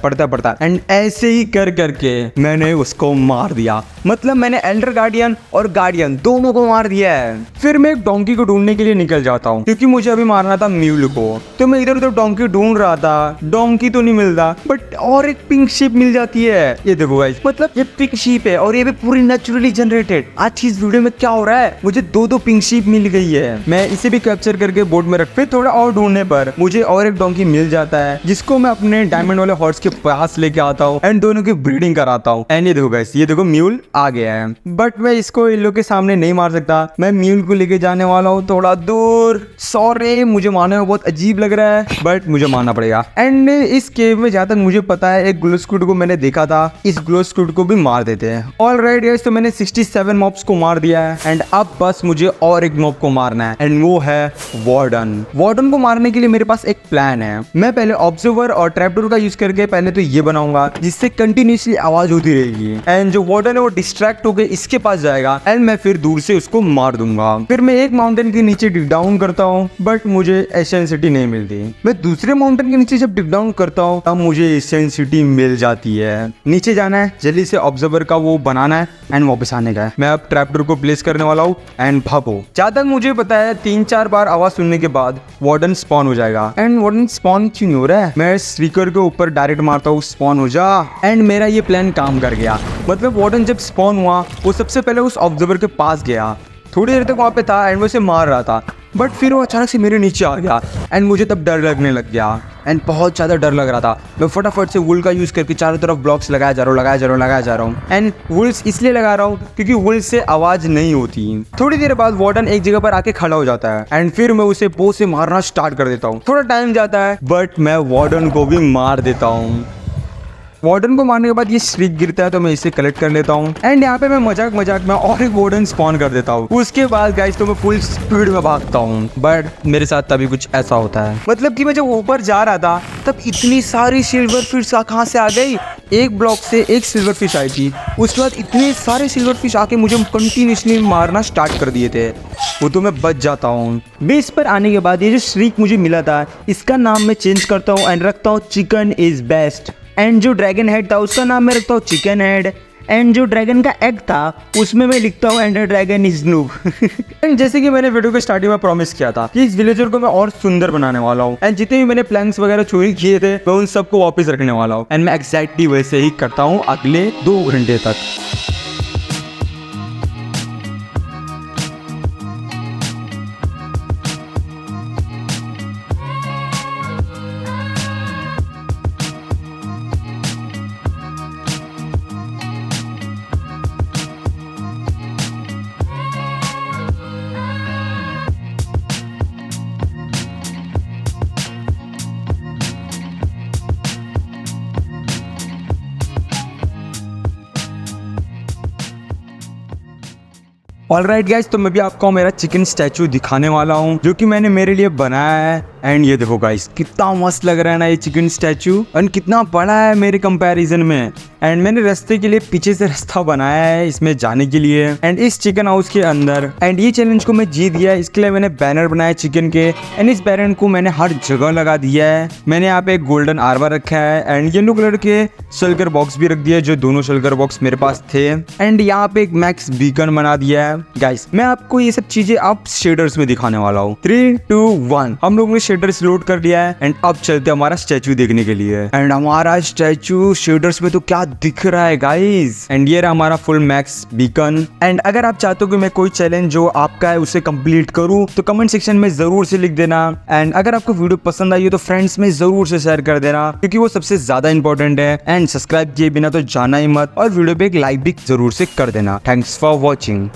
एंड ऐसे ही जल्दी कर करके मैंने उसको मार दिया। मतलब मैंने एल्डर गार्डियन और गार्डियन दोनों को मार दिया है। फिर मैं एक डोंकी को ढूंढने के लिए निकल जाता हूँ क्योंकि मुझे अभी मारना था म्यूल को। तो मैं इधर उधर डोंकी ढूंढ रहा था, डोंकी तो नहीं मिलता, बट और एक पिंक शीप मिल जाती है। ये देखो गाइस, मतलब ये पिंक शीप है और ये भी पूरी नेचुरली जनरेटेड। आज की इस वीडियो में क्या हो रहा है, मुझे दो पिंक शीप मिल गई है। मैं इसे भी कैप्चर करके बोर्ड में रख, फिर थोड़ा और ढूंढने पर मुझे और एक डोंकी मिल जाता है जिसको मैं अपने डायमंड वाले हॉर्स के पास लेके आता हूँ एंड दोनों की ब्रीडिंग कराता हूँ। एंड ये देखो गाइस, ये देखो म्यूल आ गया है, बट मैं इसको इन लोग के सामने नहीं मार सकता। मैं म्यूल को लेके जाने वाला हूँ थोड़ा दूर। सॉरी, मुझे मारने में बहुत अजीब लग रहा है, बट मुझे मारना पड़ेगा। एंड इस केव में जहाँ तक मुझे पता है एक ग्लो स्क्विड को मैंने देखा था, इस ग्लो स्क्विड को भी मार देते हैं। ऑलराइट गाइस, तो मैंने 67 मॉब्स को मार दिया है एंड अब बस मुझे और एक मॉब को मारना है एंड वो है वार्डन। वार्डन को मारने के लिए मेरे पास एक प्लान है। मैं पहले ऑब्जर्वर और ट्रैपडोर का यूज करके पहले तो ये बनाऊंगा जिससे कंटिन्यूसली आवाज होती रहेगी एंड जो वार्डन है वो डिस्ट्रैक्ट होकर इसके पास जाएगा एंड मैं फिर दूर से उसको मार दूंगा। फिर मैं एक माउंटेन के नीचे डिग डाउन करता हूँ बट मुझे एशियन सिटी नहीं मिलती। मैं दूसरे माउंटेन के नीचे जब डिग डाउन करता हूँ तब मुझे एशियन सिटी मिल जाती है। नीचे जाना है, जल्दी से ऑब्जर्वर का वो बनाना है एंड वापस आने का है। मैं अब ट्रैपडोर को प्लेस करने वाला हूँ एंड भागो। जहाँ तक मुझे पता है 3-4 बार आवाज सुनने के बाद वार्डन स्पॉन हो जाएगा। एंड वार्डन स्पॉन क्यों नहीं हो रहा है, मैं स्पीकर के ऊपर डायरेक्ट मारता हूँ स्पॉन हो जा एंड मेरा ये प्लान काम कर गया। मतलब वार्डन जब स्पॉन हुआ वो सबसे पहले उस ऑब्जर्वर के पास गया, थोड़ी देर तक वहाँ पे था एंड वो उसे मार रहा था, बट फिर वो अचानक से मेरे नीचे आ गया एंड मुझे तब डर लगने लग गया एंड बहुत ज़्यादा डर लग रहा था। मैं फटाफट से वुल का यूज़ करके चारों तरफ ब्लॉक्स लगाया जा रहा हूँ एंड वुल्स इसलिए लगा रहा हूँ क्योंकि वुल से आवाज़ नहीं होती। थोड़ी देर बाद वार्डन एक जगह पर आके खड़ा हो जाता है एंड फिर मैं उसे बो से मारना स्टार्ट कर देता हूँ। थोड़ा टाइम जाता है बट मैं वार्डन को भी मार देता हूँ। वार्डन को मारने के बाद ये श्रीक गिरता है तो मैं इसे कलेक्ट कर लेता हूँ एंड यहाँ पे मैं मजाक में और एक वार्डन स्पॉन कर देता हूँ। उसके बाद गाइस तो मैं फुल स्पीड में भागता हूँ, बट मेरे साथ तभी कुछ ऐसा होता है। मतलब कि मैं जब ऊपर जा रहा था तब इतनी सारी सिल्वर फिश कहाँ से आ गई, एक ब्लॉक से एक सिल्वर फिश आई थी, उसके बाद इतने सारे सिल्वर फिश आके मुझे कंटिन्यूसली मारना स्टार्ट कर दिए थे। वो तो मैं बच जाता हूँ। बेस पर आने के बाद ये जो श्रीक मुझे मिला था इसका नाम मैं चेंज करता हूँ एंड रखता हूँ चिकन इज बेस्ट। एंड जो ड्रैगन हेड था उसका नाम मैं रखता हूँ चिकन हेड एंड जो ड्रैगन का एग था उसमें मैं लिखता हूँ and dragon is noob. And जैसे कि मैंने वीडियो के स्टार्टिंग में प्रॉमिस किया था कि इस विलेजर को मैं और सुंदर बनाने वाला हूँ एंड जितने भी मैंने प्लैंक्स वगैरह चोरी किए थे मैं उन सबको वापस रखने वाला हूँ एंड मैं एग्जैक्टली वैसे ही करता हूँ अगले 2 घंटे तक। ऑलराइट गाइस, तो मैं भी आपको मेरा चिकन स्टैचू दिखाने वाला हूँ जो कि मैंने मेरे लिए बनाया है एंड ये देखो गाइस कितना मस्त लग रहा है ना ये चिकन स्टैचू एंड कितना बड़ा है मेरे कंपैरिजन में। एंड मैंने रास्ते के लिए पीछे से रास्ता बनाया है इसमें जाने के लिए एंड इस चिकन हाउस के अंदर। एंड ये चैलेंज को मैं जीत गया, इसके लिए मैंने बैनर बनाया चिकन के एंड इस बैनर को मैंने हर जगह लगा दिया है। मैंने यहाँ पे एक गोल्डन आर्मर रखा है एंड येलो कलर के शल्कर बॉक्स भी रख दिया है जो दोनों शल्कर बॉक्स मेरे पास थे एंड यहाँ पे एक मैक्स बीकन बना दिया है। गाइस मैं आपको ये सब चीजें अब शेडर्स में दिखाने वाला हूँ। 3, 2, 1 हम लोगों ने शेडर्स लोड कर दिया है एंड अब चलते हमारा स्टैचू देखने के लिए। एंड हमारा स्टैचू शेडर्स में तो क्या दिख रहा है गाइस। एंड ये रहा हमारा फुल मैक्स बीकन। एंड अगर आप चाहते हो कि मैं कोई चैलेंज जो आपका है उसे कंप्लीट करूँ तो कमेंट सेक्शन में जरूर से लिख देना। एंड अगर आपको वीडियो पसंद आई हो तो फ्रेंड्स में जरूर से शेयर कर देना क्योंकि वो सबसे ज्यादा इंपॉर्टेंट है। एंड सब्सक्राइब किए बिना तो जाना ही मत और वीडियो पे एक लाइक भी जरूर से कर देना। Thanks for watching.